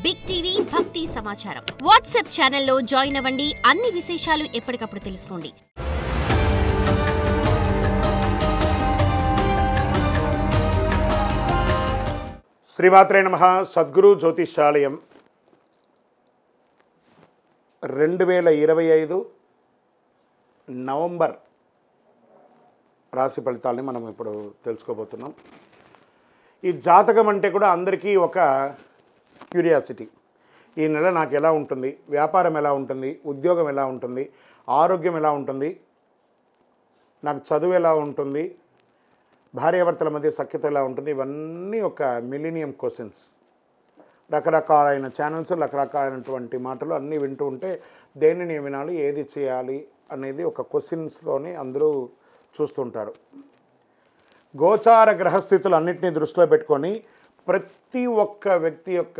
Big TV భక్తి సమాచారం WhatsApp ఛానల్లో జాయిన్ అవ్వండి. అన్ని విశేషాలు ఎప్పటికప్పుడు తెలుసుకోండి. శ్రీమాత్రే నమః. సద్గురు జ్యోతిషాలయం 2025 నవంబర్ రాశి ఫలితాలని మనం ఇప్పుడు తెలుసుకోబోతున్నాం. ఈ జాతకం అంటే కూడా అందరికీ ఒక క్యూరియాసిటీ. ఈ నెల నాకు ఎలా ఉంటుంది, వ్యాపారం ఎలా ఉంటుంది, ఉద్యోగం ఎలా ఉంటుంది, ఆరోగ్యం ఎలా ఉంటుంది, నాకు చదువు ఎలా ఉంటుంది, భార్యాభర్తల మధ్య సఖ్యత ఎలా ఉంటుంది, ఇవన్నీ ఒక మిలీనియం క్వశ్చన్స్. రకరకాలైన ఛానల్స్, రకరకాలైనటువంటి మాటలు అన్నీ వింటూ ఉంటే దేనిని వినాలి, ఏది చేయాలి అనేది ఒక క్వశ్చన్స్తోని అందరూ చూస్తుంటారు. గోచార గ్రహస్థితులు అన్నింటినీ దృష్టిలో పెట్టుకొని ప్రతి ఒక్క వ్యక్తి యొక్క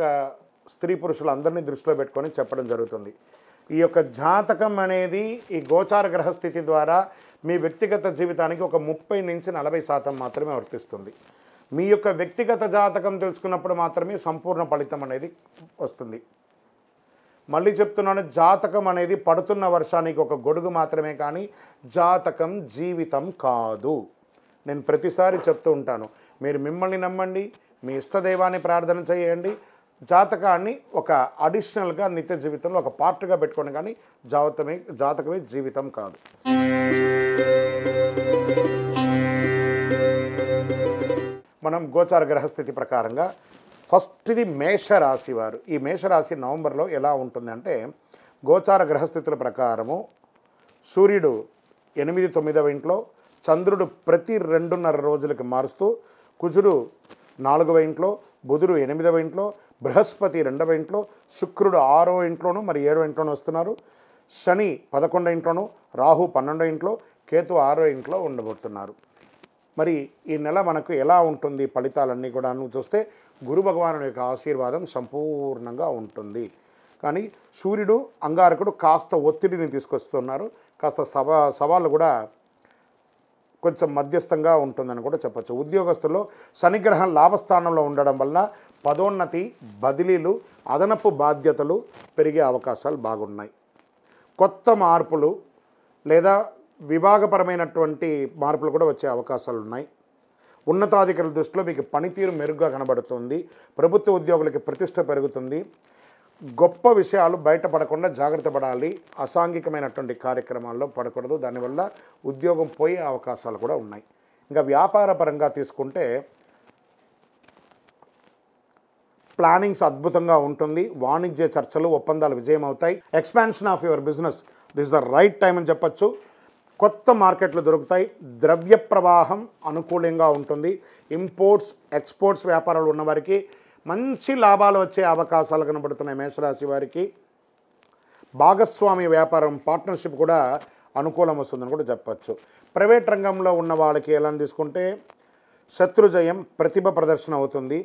స్త్రీ పురుషులు అందరినీ దృష్టిలో పెట్టుకొని చెప్పడం జరుగుతుంది. ఈ యొక్క జాతకం అనేది ఈ గోచార గ్రహస్థితి ద్వారా మీ వ్యక్తిగత జీవితానికి ఒక 30 నుంచి 40% మాత్రమే వర్తిస్తుంది. మీ యొక్క వ్యక్తిగత జాతకం తెలుసుకున్నప్పుడు మాత్రమే సంపూర్ణ ఫలితం అనేది వస్తుంది. మళ్ళీ చెప్తున్నాను, జాతకం అనేది పడుతున్న వర్షానికి ఒక గొడుగు మాత్రమే, కానీ జాతకం జీవితం కాదు. నేను ప్రతిసారి చెప్తూ ఉంటాను, మీరు మిమ్మల్ని నమ్మండి, మీ ఇష్టదైవాన్ని ప్రార్థన చేయండి, జాతకాన్ని ఒక అడిషనల్గా నిత్య జీవితంలో ఒక పార్ట్గా పెట్టుకోండి, కానీ జాతకమే జీవితం కాదు. మనం గోచార గ్రహస్థితి ప్రకారంగా ఫస్ట్ది మేషరాశి వారు. ఈ మేషరాశి నవంబర్లో ఎలా ఉంటుంది అంటే, గోచార గ్రహస్థితుల ప్రకారము సూర్యుడు 8, 9వ ఇంట్లో, చంద్రుడు ప్రతి 2.5 రోజులకి మారుస్తూ, కుజుడు 4వ ఇంట్లో, బుధుడు 8వ ఇంట్లో, బృహస్పతి 2వ ఇంట్లో, శుక్రుడు 6వ ఇంట్లోనూ మరి 7వ ఇంట్లోనూ వస్తున్నారు, శని 11వ ఇంట్లోనూ, రాహు 12వ ఇంట్లో, కేతు 6వ ఇంట్లో ఉండబోతున్నారు. మరి ఈ నెల మనకు ఎలా ఉంటుంది ఫలితాలన్నీ కూడా చూస్తే గురు భగవానుడి యొక్క ఆశీర్వాదం సంపూర్ణంగా ఉంటుంది. కానీ సూర్యుడు అంగారకుడు కాస్త ఒత్తిడిని తీసుకొస్తున్నారు, కాస్త సవాళ్ళు కూడా కొంచెం మధ్యస్థంగా ఉంటుందని కూడా చెప్పచ్చు. ఉద్యోగస్తుల్లో శనిగ్రహం లాభస్థానంలో ఉండడం వల్ల పదోన్నతి, బదిలీలు, అదనపు బాధ్యతలు పెరిగే అవకాశాలు బాగున్నాయి. కొత్త మార్పులు లేదా విభాగపరమైనటువంటి మార్పులు కూడా వచ్చే అవకాశాలు ఉన్నాయి. ఉన్నతాధికారుల దృష్టిలో మీకు పనితీరు మెరుగ్గా కనబడుతుంది. ప్రభుత్వ ఉద్యోగులకి ప్రతిష్ట పెరుగుతుంది. గొప్ప విషయాలు బయటపడకుండా జాగ్రత్త పడాలి. అసాంఘికమైనటువంటి కార్యక్రమాల్లో పడకూడదు, దానివల్ల ఉద్యోగం పోయే అవకాశాలు కూడా ఉన్నాయి. ఇంకా వ్యాపార పరంగా తీసుకుంటే ప్లానింగ్స్ అద్భుతంగా ఉంటుంది. వాణిజ్య చర్చలు, ఒప్పందాలు విజయం అవుతాయి. Expansion of your business, this the right time అని చెప్పచ్చు. కొత్త మార్కెట్లు దొరుకుతాయి. ద్రవ్య ప్రవాహం అనుకూలంగా ఉంటుంది. ఇంపోర్ట్స్, ఎక్స్పోర్ట్స్ వ్యాపారాలు ఉన్నవారికి మంచి లాభాలు వచ్చే అవకాశాలు కనబడుతున్నాయి. మేషరాశి వారికి భాగస్వామి వ్యాపారం, పార్ట్నర్షిప్ కూడా అనుకూలం వస్తుందని కూడా చెప్పచ్చు. ప్రైవేట్ రంగంలో ఉన్న వాళ్ళకి ఎలా తీసుకుంటే శత్రుజయం, ప్రతిభ ప్రదర్శన అవుతుంది.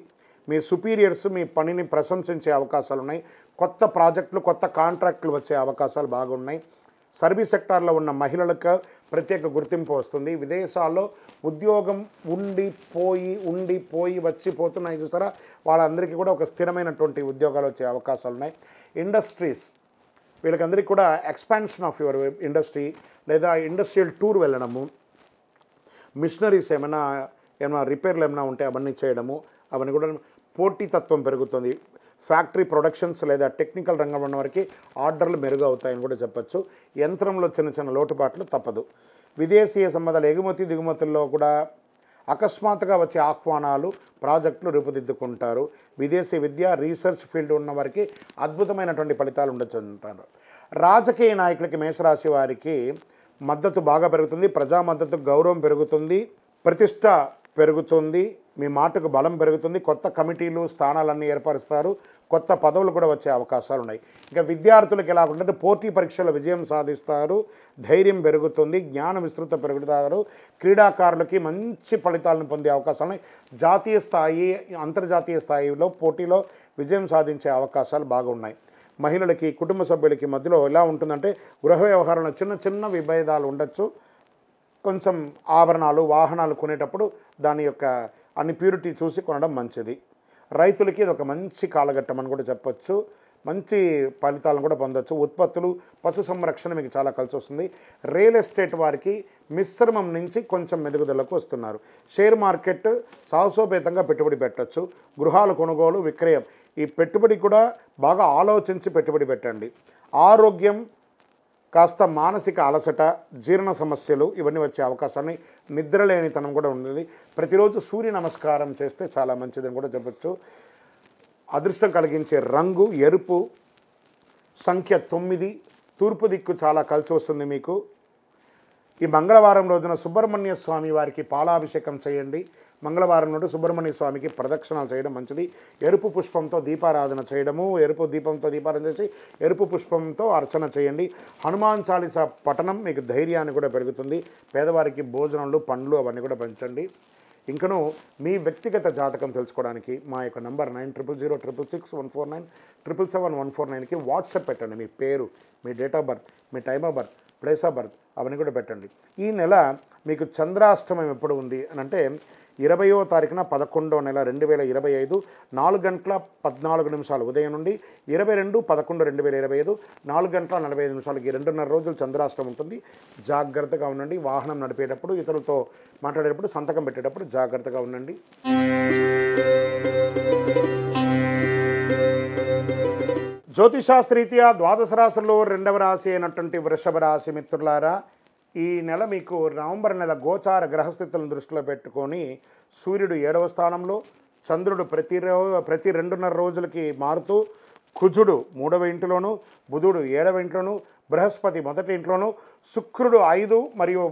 మీ సుపీరియర్స్ మీ పనిని ప్రశంసించే అవకాశాలు ఉన్నాయి. కొత్త ప్రాజెక్టులు, కొత్త కాంట్రాక్టులు వచ్చే అవకాశాలు బాగున్నాయి. సర్వీస్ సెక్టార్లో ఉన్న మహిళలకు ప్రత్యేక గుర్తింపు వస్తుంది. విదేశాల్లో ఉద్యోగం ఉండి వచ్చిపోతున్నాయి చూసారా, వాళ్ళందరికీ కూడా ఒక స్థిరమైనటువంటి ఉద్యోగాలు వచ్చే అవకాశాలు ఉన్నాయి. ఇండస్ట్రీస్, వీళ్ళకందరికీ కూడా ఎక్స్పాన్షన్ ఆఫ్ యువర్ ఇండస్ట్రీ లేదా ఇండస్ట్రియల్ టూర్ వెళ్ళడము, మిషనరీస్ ఏమైనా రిపేర్లు ఏమైనా ఉంటే అవన్నీ చేయడము, అవన్నీ కూడా పోటీతత్వం పెరుగుతుంది. ఫ్యాక్టరీ ప్రొడక్షన్స్ లేదా టెక్నికల్ రంగంలో ఉన్న వారికి ఆర్డర్లు మెరుగు అవుతాయని కూడా చెప్పచ్చు. యంత్రంలో చిన్న లోటుపాట్లు తప్పదు. విదేశీయ సంబంధాలు, ఎగుమతి దిగుమతుల్లో కూడా అకస్మాత్తుగా వచ్చే ఆహ్వానాలు, ప్రాజెక్టులు రూపుదిద్దుకుంటారు. విదేశీ విద్య, రీసెర్చ్ ఫీల్డ్ ఉన్న వారికి అద్భుతమైనటువంటి ఫలితాలు ఉండొచ్చు అంటారు. రాజకీయ నాయకులకి, మేషరాశి వారికి మద్దతు బాగా పెరుగుతుంది. ప్రజా మద్దతు, గౌరవం పెరుగుతుంది, ప్రతిష్ట పెరుగుతుంది, మీ మాటకు బలం పెరుగుతుంది. కొత్త కమిటీలు, స్థానాలన్నీ ఏర్పరుస్తారు. కొత్త పదవులు కూడా వచ్చే అవకాశాలు ఉన్నాయి. ఇక విద్యార్థులకు ఎలా ఉంటుందంటే పోటీ పరీక్షల విజయం సాధిస్తారు, ధైర్యం పెరుగుతుంది, జ్ఞాన విస్తృత పెరుగుతారు. క్రీడాకారులకి మంచి ఫలితాలను పొందే అవకాశాలు ఉన్నాయి. జాతీయ స్థాయి, అంతర్జాతీయ స్థాయిలో పోటీలో విజయం సాధించే అవకాశాలు బాగున్నాయి. మహిళలకి, కుటుంబ సభ్యులకి మధ్యలో ఎలా ఉంటుందంటే గృహ వ్యవహారంలో చిన్న విభేదాలు ఉండొచ్చు. కొంచెం ఆభరణాలు, వాహనాలు కొనేటప్పుడు దాని యొక్క అన్ని ప్యూరిటీ చూసి కొనడం మంచిది. రైతులకి ఇది ఒక మంచి కాలఘట్టం అని కూడా చెప్పొచ్చు. మంచి ఫలితాలను కూడా పొందొచ్చు. ఉత్పత్తులు, పశు సంరక్షణ మీకు చాలా కలిసి వస్తుంది. రియల్ ఎస్టేట్ వారికి మిశ్రమం నుంచి కొంచెం మెరుగుదలకు వస్తున్నారు. షేర్ మార్కెట్ సాహసోపేతంగా పెట్టుబడి పెట్టచ్చు. గృహాల కొనుగోలు, విక్రయం, ఈ పెట్టుబడి కూడా బాగా ఆలోచించి పెట్టుబడి పెట్టండి. ఆరోగ్యం కాస్త మానసిక అలసట, జీర్ణ సమస్యలు ఇవన్నీ వచ్చే అవకాశాన్ని, నిద్రలేనితనం కూడా ఉంది. ప్రతిరోజు సూర్య నమస్కారం చేస్తే చాలా మంచిదని కూడా చెప్పచ్చు. అదృష్టం కలిగించే రంగు ఎరుపు, సంఖ్య 9, తూర్పు దిక్కు చాలా కలిసి వస్తుంది మీకు. ఈ మంగళవారం రోజున సుబ్రహ్మణ్య స్వామి వారికి పాలాభిషేకం చేయండి. మంగళవారం నుండి సుబ్రహ్మణ్య స్వామికి ప్రదక్షిణాలు చేయడం మంచిది. ఎరుపు పుష్పంతో దీపారాధన చేయడము, ఎరుపు దీపంతో దీపారాధన చేసి ఎరుపు పుష్పంతో అర్చన చేయండి. హనుమాన్ చాలీసా పఠనం మీకు ధైర్యాన్ని కూడా పెరుగుతుంది. పేదవారికి భోజనాలు, పండ్లు అవన్నీ కూడా పంచండి. ఇంకను మీ వ్యక్తిగత జాతకం తెలుసుకోవడానికి మా యొక్క నంబర్ 9000666149 7771149కి వాట్సాప్ పెట్టండి. మీ పేరు, మీ డేట్ ఆఫ్ బర్త్, మీ time of birth, place of birth అవన్నీ కూడా పెట్టండి. ఈ నెల మీకు చంద్రాష్టమం ఎప్పుడు ఉంది అని అంటే 20వ తారీఖున 11వ నెల 2025 4:14 ఉదయం నుండి 22/11/2025 4:45 ఈ 2.5 రోజులు చంద్రాష్టమం ఉంటుంది. జాగ్రత్తగా ఉండండి. వాహనం నడిపేటప్పుడు, ఇతరులతో మాట్లాడేటప్పుడు, సంతకం పెట్టేటప్పుడు జాగ్రత్తగా ఉండండి. జ్యోతిషాస్త్రీత్యా ద్వాదశ రాశుల్లో 2వ రాశి అయినటువంటి వృషభ రాశి మిత్రులారా, ఈ నెల మీకు నవంబర్ నెల గోచార గ్రహస్థితులను దృష్టిలో పెట్టుకొని సూర్యుడు 7వ స్థానంలో, చంద్రుడు ప్రతి 2.5 రోజులకి మారుతూ, కుజుడు 3వ ఇంటిలోను, బుధుడు 7వ ఇంట్లోను, బృహస్పతి 1వ ఇంట్లోను, శుక్రుడు 5 మరియు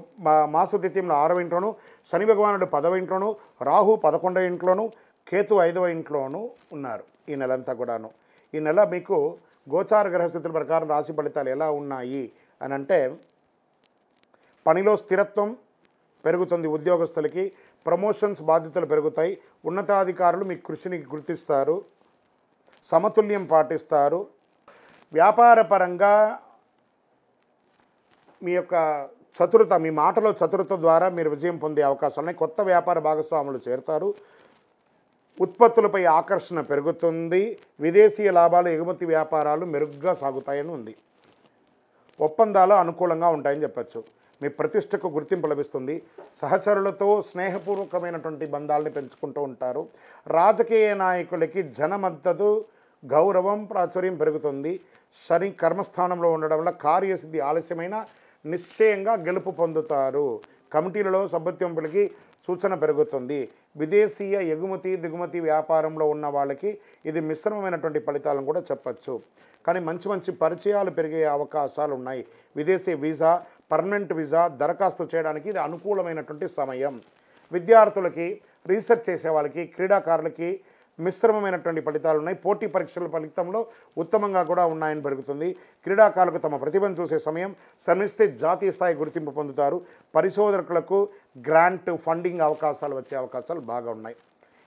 మాసద్వితీయంలో 6వ ఇంట్లోను, శని భగవానుడు 10వ ఇంట్లోను, రాహు 11వ ఇంట్లోను, కేతు 5వ ఇంట్లోను ఉన్నారు ఈ నెలంతా కూడాను. ఈ నెల మీకు గోచార గ్రహస్థితుల ప్రకారం రాశి ఫలితాలు ఎలా ఉన్నాయి అని అంటే, పనిలో స్థిరత్వం పెరుగుతుంది. ఉద్యోగస్తులకి ప్రమోషన్స్, బాధ్యతలు పెరుగుతాయి. ఉన్నతాధికారులు మీ కృషిని గుర్తిస్తారు. సమతుల్యం పాటిస్తారు. వ్యాపారపరంగా మీ యొక్క చతురత, మీ మాటలో చతురత ద్వారా మీరు విజయం పొందే అవకాశాలు ఉన్నాయి. కొత్త వ్యాపార భాగస్వాములు చేరుతారు. ఉత్పత్తులపై ఆకర్షణ పెరుగుతుంది. విదేశీయ లాభాలు, ఎగుమతి వ్యాపారాలు మెరుగ్గా సాగుతాయని ఉంది. ఒప్పందాలు అనుకూలంగా ఉంటాయని చెప్పచ్చు. మీ ప్రతిష్టకు గుర్తింపు లభిస్తుంది. సహచరులతో స్నేహపూర్వకమైనటువంటి బంధాలని పెంచుకుంటూ ఉంటారు. రాజకీయ నాయకులకి జన మద్దతు, గౌరవం, ప్రాచుర్యం పెరుగుతుంది. శని కర్మస్థానంలో ఉండడం వల్ల కార్యసిద్ధి ఆలస్యమైన నిశ్చయంగా గెలుపు పొందుతారు. కమిటీలలో సభ్యత్వంపులకి సూచన పెరుగుతుంది. విదేశీయ ఎగుమతి, దిగుమతి వ్యాపారంలో ఉన్న వాళ్ళకి ఇది మిశ్రమమైనటువంటి ఫలితాలను కూడా చెప్పచ్చు. కానీ మంచి మంచి పరిచయాలు పెరిగే అవకాశాలు ఉన్నాయి. విదేశీ వీసా, పర్మనెంట్ వీసా దరఖాస్తు చేయడానికి ఇది అనుకూలమైనటువంటి సమయం. విద్యార్థులకి, రీసెర్చ్ చేసే వాళ్ళకి, క్రీడాకారులకి మిశ్రమమైనటువంటి ఫలితాలు ఉన్నాయి. పోటీ పరీక్షల ఫలితంలో ఉత్తమంగా కూడా ఉన్నాయని పెరుగుతుంది. క్రీడాకారులకు తమ ప్రతిభను చూసే సమయం. శ్రమిస్తే జాతీయ స్థాయి గుర్తింపు పొందుతారు. పరిశోధకులకు గ్రాంట్, ఫండింగ్ అవకాశాలు వచ్చే అవకాశాలు బాగా ఉన్నాయి.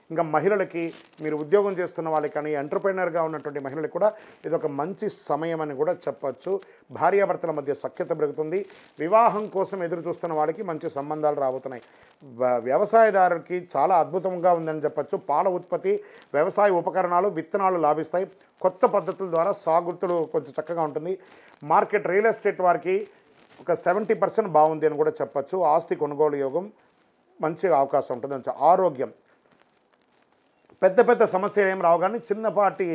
ఇంకా మహిళలకి, మీరు ఉద్యోగం చేస్తున్న వాళ్ళకి కానీ, ఎంటర్ప్రైనర్గా ఉన్నటువంటి మహిళలకు కూడా ఇది ఒక మంచి సమయం అని కూడా చెప్పచ్చు. భార్యాభర్తల మధ్య సఖ్యత పెరుగుతుంది. వివాహం కోసం ఎదురు చూస్తున్న వాళ్ళకి మంచి సంబంధాలు రాబోతున్నాయి. వ్యవసాయదారులకి చాలా అద్భుతంగా ఉందని చెప్పచ్చు. పాల ఉత్పత్తి, వ్యవసాయ ఉపకరణాలు, విత్తనాలు లాభిస్తాయి. కొత్త పద్ధతుల ద్వారా సాగుతులు కొంచెం చక్కగా ఉంటుంది. మార్కెట్, రియల్ ఎస్టేట్ వారికి ఒక 70% బాగుంది అని కూడా చెప్పచ్చు. ఆస్తి కొనుగోలు యోగం మంచి అవకాశం ఉంటుంది. ఆరోగ్యం, పెద్ద పెద్ద సమస్యలు ఏం రావు కానీ చిన్నపాటి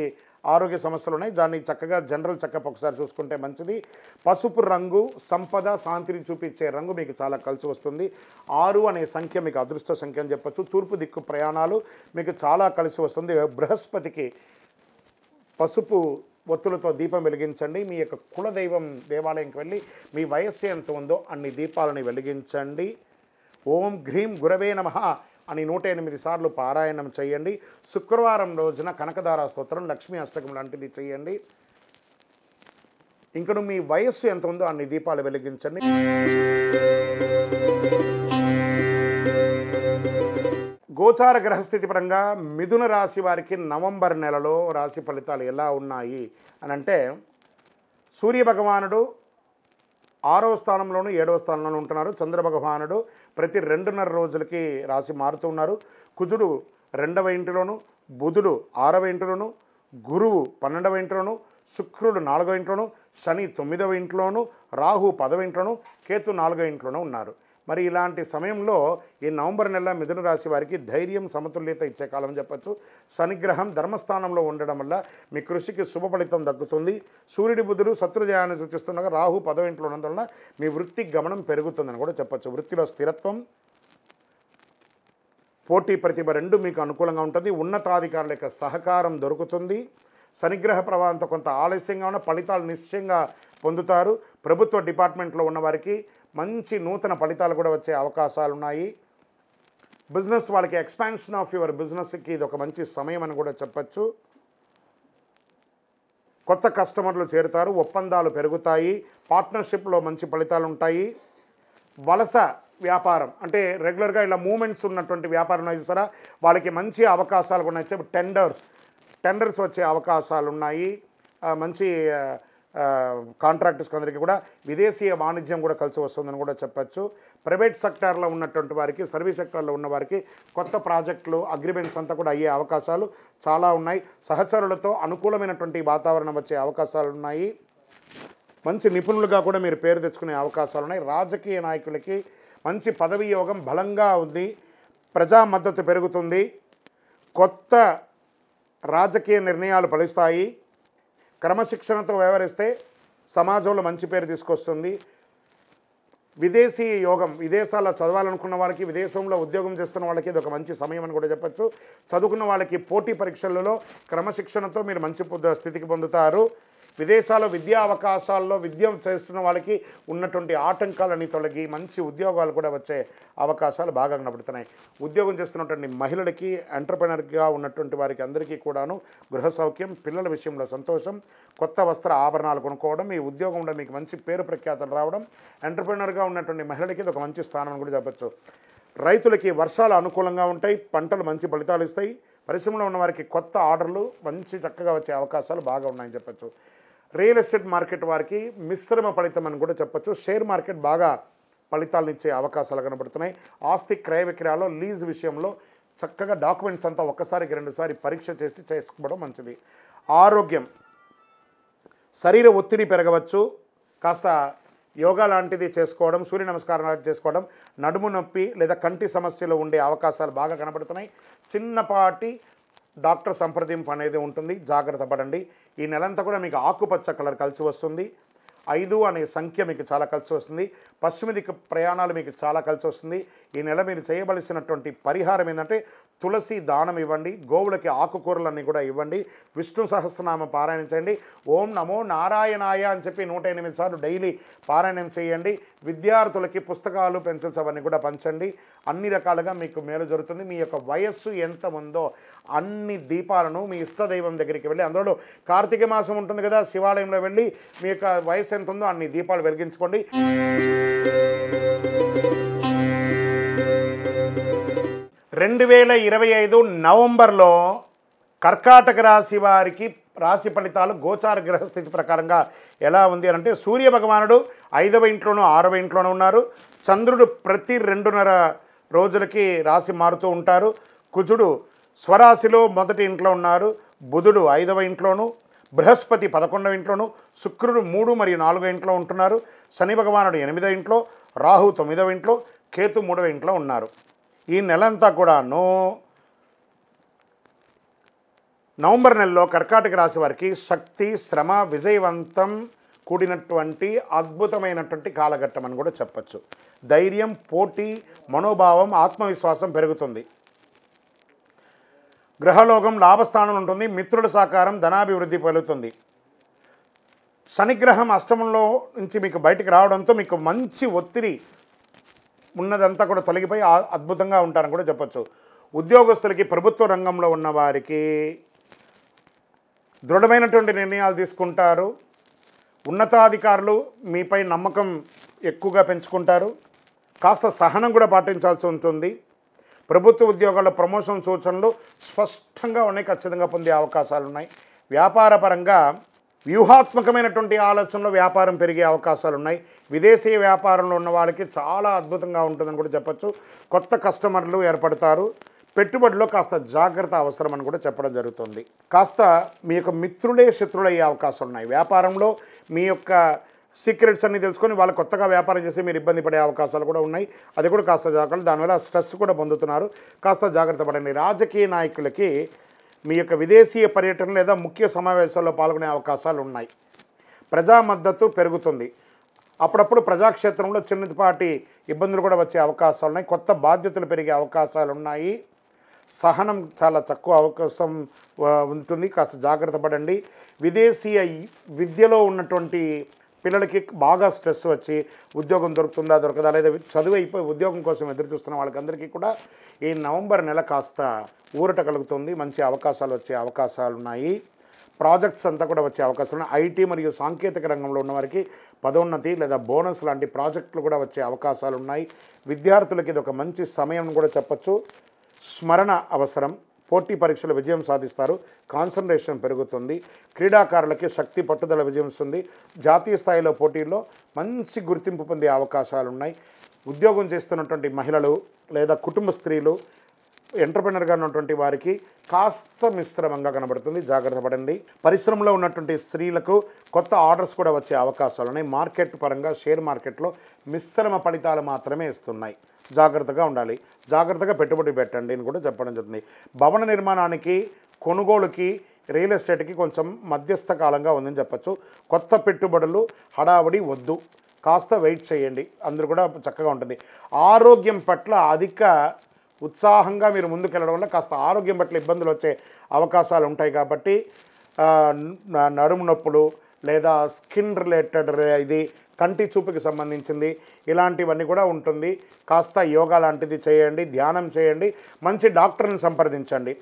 ఆరోగ్య సమస్యలు ఉన్నాయి. దాన్ని చక్కగా జనరల్ చెకప్ ఒకసారి చూసుకుంటే మంచిది. పసుపు రంగు సంపద, శాంతిని చూపించే రంగు మీకు చాలా కలిసి వస్తుంది. 6 అనే సంఖ్య మీకు అదృష్ట సంఖ్య అని చెప్పచ్చు. తూర్పు దిక్కు ప్రయాణాలు మీకు చాలా కలిసి వస్తుంది. బృహస్పతికి పసుపు ఒత్తులతో దీపం వెలిగించండి. మీ యొక్క కులదైవం దేవాలయంకి వెళ్ళి మీ వయస్సు ఎంత ఉందో అన్ని దీపాలను వెలిగించండి. ఓం హ్రీం గురవే నమః అని 108 సార్లు పారాయణం చేయండి. శుక్రవారం రోజున కనకదార స్తోత్రం, లక్ష్మీ అష్టకం లాంటిది చేయండి. ఇంకను మీ వయస్సు ఎంత ఉందో అన్ని దీపాలు వెలిగించండి. గోచార గ్రహస్థితి పరంగా మిథున రాశి వారికి నవంబర్ నెలలో రాశి ఫలితాలు ఎలా ఉన్నాయి అని అంటే, సూర్యభగవానుడు 6వ స్థానంలోను 7వ స్థానంలోనూ ఉంటున్నారు. చంద్రభగవానుడు ప్రతి 2.5 రోజులకి రాశి మారుతున్నారు. కుజుడు 2వ ఇంటిలోను, బుధుడు 6వ ఇంట్లోను, గురువు 12వ ఇంట్లోను, శుక్రుడు 4వ ఇంట్లోను, శని 9వ ఇంట్లోను, రాహు 10వ ఇంట్లోను, కేతు 4వ ఇంట్లోనూ ఉన్నారు. మరి ఇలాంటి సమయంలో ఈ నవంబర్ నెల మిథున రాశి వారికి ధైర్యం, సమతుల్యత ఇచ్చే కాలం చెప్పచ్చు. శనిగ్రహం ధర్మస్థానంలో ఉండడం వల్ల మీ కృషికి శుభ ఫలితం దక్కుతుంది. సూర్యుడి బుధుడు శత్రుజయాన్ని సూచిస్తుండగా రాహు 10వ ఇంట్లో ఉన్నందువలన మీ వృత్తి గమనం పెరుగుతుందని కూడా చెప్పచ్చు. వృత్తిలో స్థిరత్వం, పోటీ ప్రతిభ రెండు మీకు అనుకూలంగా ఉంటుంది. ఉన్నతాధికారుల యొక్క సహకారం దొరుకుతుంది. శనిగ్రహ ప్రభావంతో కొంత ఆలస్యంగా ఉన్న ఫలితాలు నిశ్చయంగా పొందుతారు. ప్రభుత్వ డిపార్ట్మెంట్లో ఉన్నవారికి మంచి నూతన ఫలితాలు కూడా వచ్చే అవకాశాలు ఉన్నాయి. బిజినెస్ వాళ్ళకి ఎక్స్పాన్షన్ ఆఫ్ యువర్ బిజినెస్కి ఇది ఒక మంచి సమయం అని కూడా చెప్పచ్చు. కొత్త కస్టమర్లు చేరుతారు, ఒప్పందాలు పెరుగుతాయి, పార్ట్నర్షిప్లో మంచి ఫలితాలు ఉంటాయి. వలస వ్యాపారం అంటే రెగ్యులర్గా ఇలా మూమెంట్స్ ఉన్నటువంటి వ్యాపారం చూస్తారా, వాళ్ళకి మంచి అవకాశాలు కూడా వచ్చే టెండర్స్ వచ్చే అవకాశాలు ఉన్నాయి. మంచి కాంట్రాక్టర్స్ అందరికీ కూడా విదేశీయ వాణిజ్యం కూడా కలిసి వస్తుందని కూడా చెప్పచ్చు. ప్రైవేట్ సెక్టార్లో ఉన్నటువంటి వారికి, సర్వీస్ సెక్టార్లో ఉన్న వారికి కొత్త ప్రాజెక్టులు, అగ్రిమెంట్స్ అంతా కూడా అయ్యే అవకాశాలు చాలా ఉన్నాయి. సహచరులతో అనుకూలమైనటువంటి వాతావరణం వచ్చే అవకాశాలు ఉన్నాయి. మంచి నిపుణులుగా కూడా మీరు పేరు తెచ్చుకునే అవకాశాలు ఉన్నాయి. రాజకీయ నాయకులకి మంచి పదవీ యోగం బలంగా ఉంది. ప్రజా మద్దతు పెరుగుతుంది. కొత్త రాజకీయ నిర్ణయాలు ఫలిస్తాయి. క్రమశిక్షణతో వ్యవహరిస్తే సమాజంలో మంచి పేరు తీసుకొస్తుంది. విదేశీ యోగం, విదేశాల్లో చదవాలనుకున్న వాళ్ళకి, విదేశంలో ఉద్యోగం చేస్తున్న వాళ్ళకి ఇది ఒక మంచి సమయం అని కూడా చెప్పచ్చు. చదువుకున్న వాళ్ళకి పోటీ పరీక్షలలో క్రమశిక్షణతో మీరు మంచి స్థితికి పొందుతారు. విదేశాల్లో విద్యా అవకాశాల్లో విద్య చేస్తున్న వాళ్ళకి ఉన్నటువంటి ఆటంకాలన్నీ తొలగి మంచి ఉద్యోగాలు కూడా వచ్చే అవకాశాలు బాగా కనబడుతున్నాయి. ఉద్యోగం చేస్తున్నటువంటి మహిళలకి, ఎంటర్ప్రెనర్గా ఉన్నటువంటి వారికి అందరికీ కూడాను గృహ సౌఖ్యం, పిల్లల విషయంలో సంతోషం, కొత్త వస్త్ర ఆభరణాలు కొనుక్కోవడం, ఈ ఉద్యోగంలో మీకు మంచి పేరు ప్రఖ్యాతలు రావడం, ఎంటర్ప్రెనర్గా ఉన్నటువంటి మహిళలకి ఇది ఒక మంచి స్థానం అని కూడా చెప్పచ్చు. రైతులకి వర్షాలు అనుకూలంగా ఉంటాయి, పంటలు మంచి ఫలితాలు ఇస్తాయి. పరిశ్రమలో ఉన్న వారికి కొత్త ఆర్డర్లు మంచి చక్కగా వచ్చే అవకాశాలు బాగా ఉన్నాయని చెప్పచ్చు. రియల్ ఎస్టేట్ మార్కెట్ వారికి మిశ్రమ ఫలితం అని కూడా చెప్పచ్చు. షేర్ మార్కెట్ బాగా ఫలితాలను ఇచ్చే అవకాశాలు కనబడుతున్నాయి. ఆస్తి క్రయ విక్రయాల్లో లీజ్ విషయంలో చక్కగా డాక్యుమెంట్స్ అంతా ఒక్కసారికి 2 పరీక్ష చేసి చేసుకోవడం మంచిది. ఆరోగ్యం, శరీర ఒత్తిడి పెరగవచ్చు. కాస్త యోగా లాంటిది చేసుకోవడం, సూర్య నమస్కారం లాంటివి చేసుకోవడం, నడుము నొప్పి లేదా కంటి సమస్యలు ఉండే అవకాశాలు బాగా కనబడుతున్నాయి. చిన్నపాటి డాక్టర్ సంప్రదింపు అనేది ఉంటుంది, జాగ్రత్త పడండి. ఈ నెలంతా కూడా మీకు ఆకుపచ్చ కలర్ కలిసి వస్తుంది. 5 అనే సంఖ్య మీకు చాలా కలిసి వస్తుంది. పశ్చిమ దిక్కు ప్రయాణాలు మీకు చాలా కలిసి వస్తుంది. ఈ నెల మీరు చేయవలసినటువంటి పరిహారం ఏంటంటే తులసి దానం ఇవ్వండి, గోవులకి ఆకుకూరలన్నీ కూడా ఇవ్వండి, విష్ణు సహస్రనామ పారాయణం చేయండి, ఓం నమో నారాయణాయ అని చెప్పి 108 సార్లు డైలీ పారాయణం చేయండి. విద్యార్థులకి పుస్తకాలు, పెన్సిల్స్ అవన్నీ కూడా పంచండి. అన్ని రకాలుగా మీకు మేలు జరుగుతుంది. మీ యొక్క వయస్సు ఎంత ఉందో అన్ని దీపాలను మీ ఇష్టదైవం దగ్గరికి వెళ్ళి, అందులో కార్తీక మాసం ఉంటుంది కదా, శివాలయంలో వెళ్ళి మీ యొక్క వయస్సు ఎంత ఉందో అన్ని దీపాలు వెలిగించుకోండి. 2025 నవంబర్లో కర్కాటక రాశి వారికి రాశి ఫలితాలు గోచార గ్రహస్థితి ప్రకారంగా ఎలా ఉంది అని అంటే, సూర్య భగవానుడు 5వ ఇంట్లోనూ 6వ ఇంట్లోనూ ఉన్నారు. చంద్రుడు ప్రతి 2.5 రోజులకి రాశి మారుతూ ఉంటారు. కుజుడు స్వరాశిలో మొదటి ఇంట్లో ఉన్నారు. బుధుడు 5వ ఇంట్లోనూ, బృహస్పతి 11వ ఇంట్లోనూ, శుక్రుడు 3 మరియు 4వ ఇంట్లో ఉంటున్నారు. శని భగవానుడు 8వ ఇంట్లో, రాహు 9వ ఇంట్లో, కేతు 3వ ఇంట్లో ఉన్నారు. ఈ నెలంతా కూడాను నవంబర్ నెలలో కర్కాటక రాశి వారికి శక్తి, శ్రమ, విజయవంతం కూడినటువంటి అద్భుతమైనటువంటి కాలఘట్టం అని కూడా చెప్పచ్చు. ధైర్యం, పోటీ, మనోభావం, ఆత్మవిశ్వాసం పెరుగుతుంది. గ్రహలోకం లాభస్థానం ఉంటుంది. మిత్రుల సహకారం, ధనాభివృద్ధి పెరుగుతుంది. శనిగ్రహం అష్టమంలో నుంచి మీకు బయటికి రావడంతో మీకు మంచి ఒత్తిడి ఉన్నదంతా కూడా తొలగిపోయి అద్భుతంగా ఉంటారని కూడా చెప్పచ్చు. ఉద్యోగస్తులకి, ప్రభుత్వ రంగంలో ఉన్న వారికి దృఢమైనటువంటి నిర్ణయాలు తీసుకుంటారు. ఉన్నతాధికారులు మీపై నమ్మకం ఎక్కువగా పెంచుకుంటారు. కాస్త సహనం కూడా పాటించాల్సి ఉంటుంది. ప్రభుత్వ ఉద్యోగాల్లో ప్రమోషన్ సూచనలు స్పష్టంగా ఉన్నాయి, ఖచ్చితంగా పొందే అవకాశాలు ఉన్నాయి. వ్యాపారపరంగా వ్యూహాత్మకమైనటువంటి ఆలోచనలో వ్యాపారం పెరిగే అవకాశాలు ఉన్నాయి. విదేశీ వ్యాపారంలో ఉన్న వాళ్ళకి చాలా అద్భుతంగా ఉంటుందని కూడా చెప్పచ్చు. కొత్త కస్టమర్లు ఏర్పడతారు. పెట్టుబడిలో కాస్త జాగ్రత్త అవసరం అని కూడా చెప్పడం జరుగుతుంది. కాస్త మీ యొక్క మిత్రులే శత్రులయ్యే అవకాశాలు ఉన్నాయి. వ్యాపారంలో మీ యొక్క సీక్రెట్స్ అన్ని తెలుసుకొని వాళ్ళు కొత్తగా వ్యాపారం చేసి మీరు ఇబ్బంది పడే అవకాశాలు కూడా ఉన్నాయి. అది కూడా కాస్త జాగ్రత్త. దానివల్ల స్ట్రెస్ కూడా పొందుతున్నారు. కాస్త జాగ్రత్త పడండి. రాజకీయ నాయకులకి మీ యొక్క విదేశీయ పర్యటన లేదా ముఖ్య సమావేశాల్లో పాల్గొనే అవకాశాలు ఉన్నాయి. ప్రజా మద్దతు పెరుగుతుంది. అప్పుడప్పుడు ప్రజాక్షేత్రంలో చిన్నపాటి ఇబ్బందులు కూడా వచ్చే అవకాశాలు ఉన్నాయి. కొత్త బాధ్యతలు పెరిగే అవకాశాలు ఉన్నాయి. సహనం చాలా తక్కువ అవకాశం ఉంటుంది. కాస్త జాగ్రత్త పడండి. విదేశీయ విద్యలో ఉన్నటువంటి పిల్లలకి బాగా స్ట్రెస్ వచ్చి ఉద్యోగం దొరుకుతుందా దొరకదా, లేదా చదువు అయిపోయి ఉద్యోగం కోసం ఎదురు చూస్తున్న వాళ్ళకందరికీ కూడా ఈ నవంబర్ నెల కాస్త ఊరట కలుగుతుంది. మంచి అవకాశాలు వచ్చే అవకాశాలు ఉన్నాయి. ప్రాజెక్ట్స్ అంతా కూడా వచ్చే అవకాశాలు ఉన్నాయి. ఐటీ మరియు సాంకేతిక రంగంలో ఉన్నవారికి పదోన్నతి లేదా బోనస్ లాంటి ప్రాజెక్టులు కూడా వచ్చే అవకాశాలు ఉన్నాయి. విద్యార్థులకి ఇది ఒక మంచి సమయం కూడా చెప్పచ్చు. స్మరణ అవసరం. పోటీ పరీక్షలు విజయం సాధిస్తారు. కాన్సన్ట్రేషన్ పెరుగుతుంది. క్రీడాకారులకి శక్తి పట్టుదల విజయం వస్తుంది. జాతీయ స్థాయిలో పోటీల్లో మంచి గుర్తింపు పొందే అవకాశాలు ఉన్నాయి. ఉద్యోగం చేస్తున్నటువంటి మహిళలు లేదా కుటుంబ స్త్రీలు, ఎంటర్‌ప్రెన్యూర్‌గా ఉన్నటువంటి వారికి కాస్త మిశ్రమంగా కనబడుతుంది. జాగ్రత్త పడండి. పరిశ్రమలో ఉన్నటువంటి స్త్రీలకు కొత్త ఆర్డర్స్ కూడా వచ్చే అవకాశాలు ఉన్నాయి. మార్కెట్ పరంగా షేర్ మార్కెట్లో మిశ్రమ ఫలితాలు మాత్రమే ఇస్తున్నాయి. జాగ్రత్తగా ఉండాలి. జాగ్రత్తగా పెట్టుబడి పెట్టండి అని కూడా చెప్పడం జరుగుతుంది. భవన నిర్మాణానికి, కొనుగోలుకి, రియల్ ఎస్టేట్కి కొంచెం మధ్యస్థ కాలంగా ఉందని చెప్పచ్చు. కొత్త పెట్టుబడులు హడావుడి వద్దు. కాస్త వెయిట్ చేయండి. అందరూ కూడా చక్కగా ఉంటుంది. ఆరోగ్యం పట్ల అధిక ఉత్సాహంగా మీరు ముందుకెళ్ళడం వల్ల కాస్త ఆరోగ్యం పట్ల ఇబ్బందులు వచ్చే అవకాశాలు ఉంటాయి. కాబట్టి నడుము నొప్పులు లేదా స్కిన్ రిలేటెడ్ ఇది కంటి చూపుకి సంబంధించింది ఇలాంటివన్నీ కూడా ఉంటుంది. కాస్త యోగా లాంటిది చేయండి. ధ్యానం చేయండి. మంచి డాక్టర్ని సంప్రదించండి.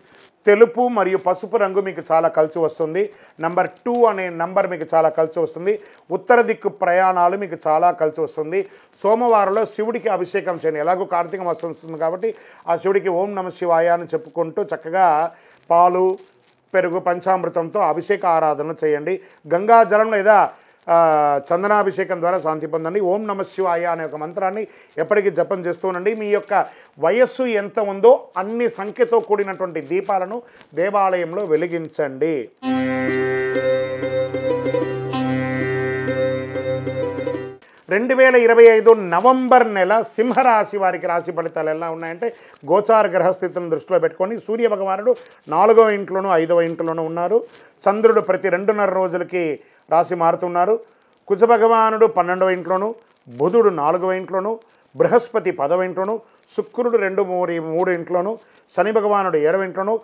తెలుపు మరియు పసుపు రంగు మీకు చాలా కలిసి వస్తుంది. నంబర్ 2 అనే నంబర్ మీకు చాలా కలిసి వస్తుంది. ఉత్తర దిక్కు ప్రయాణాలు మీకు చాలా కలిసి వస్తుంది. సోమవారంలో శివుడికి అభిషేకం చేయండి. ఎలాగో కార్తీక మాసం వస్తుంది కాబట్టి ఆ శివుడికి ఓం నమ శివాయ అని చెప్పుకుంటూ చక్కగా పాలు, పెరుగు, పంచామృతంతో అభిషేక ఆరాధన చేయండి. గంగా జలం లేదా చందనాభిషేకం ద్వారా శాంతి పొందండి. ఓం నమ శివాయ అనే ఒక మంత్రాన్ని ఎప్పటికీ జపం చేస్తూ ఉండండి. మీ యొక్క వయస్సు ఎంత ఉందో అన్ని సంఖ్యతో కూడినటువంటి దీపాలను దేవాలయంలో వెలిగించండి. రెండు 2025 నవంబర్ నెల సింహరాశి వారికి రాశి ఫలితాలు ఎలా ఉన్నాయంటే, గోచార గ్రహస్థితులను దృష్టిలో పెట్టుకొని సూర్య భగవానుడు 4వ ఇంట్లోనూ 5వ ఇంట్లోనూ ఉన్నారు. చంద్రుడు ప్రతి 2.5 రోజులకి రాశి మారుతున్నారు. కుజ భగవానుడు 12వ ఇంట్లోనూ, బుధుడు 4వ ఇంట్లోనూ, బృహస్పతి 10వ ఇంట్లోనూ, శుక్రుడు 2-3 ఇంట్లోనూ, శని భగవానుడు 7వ ఇంట్లోనూ,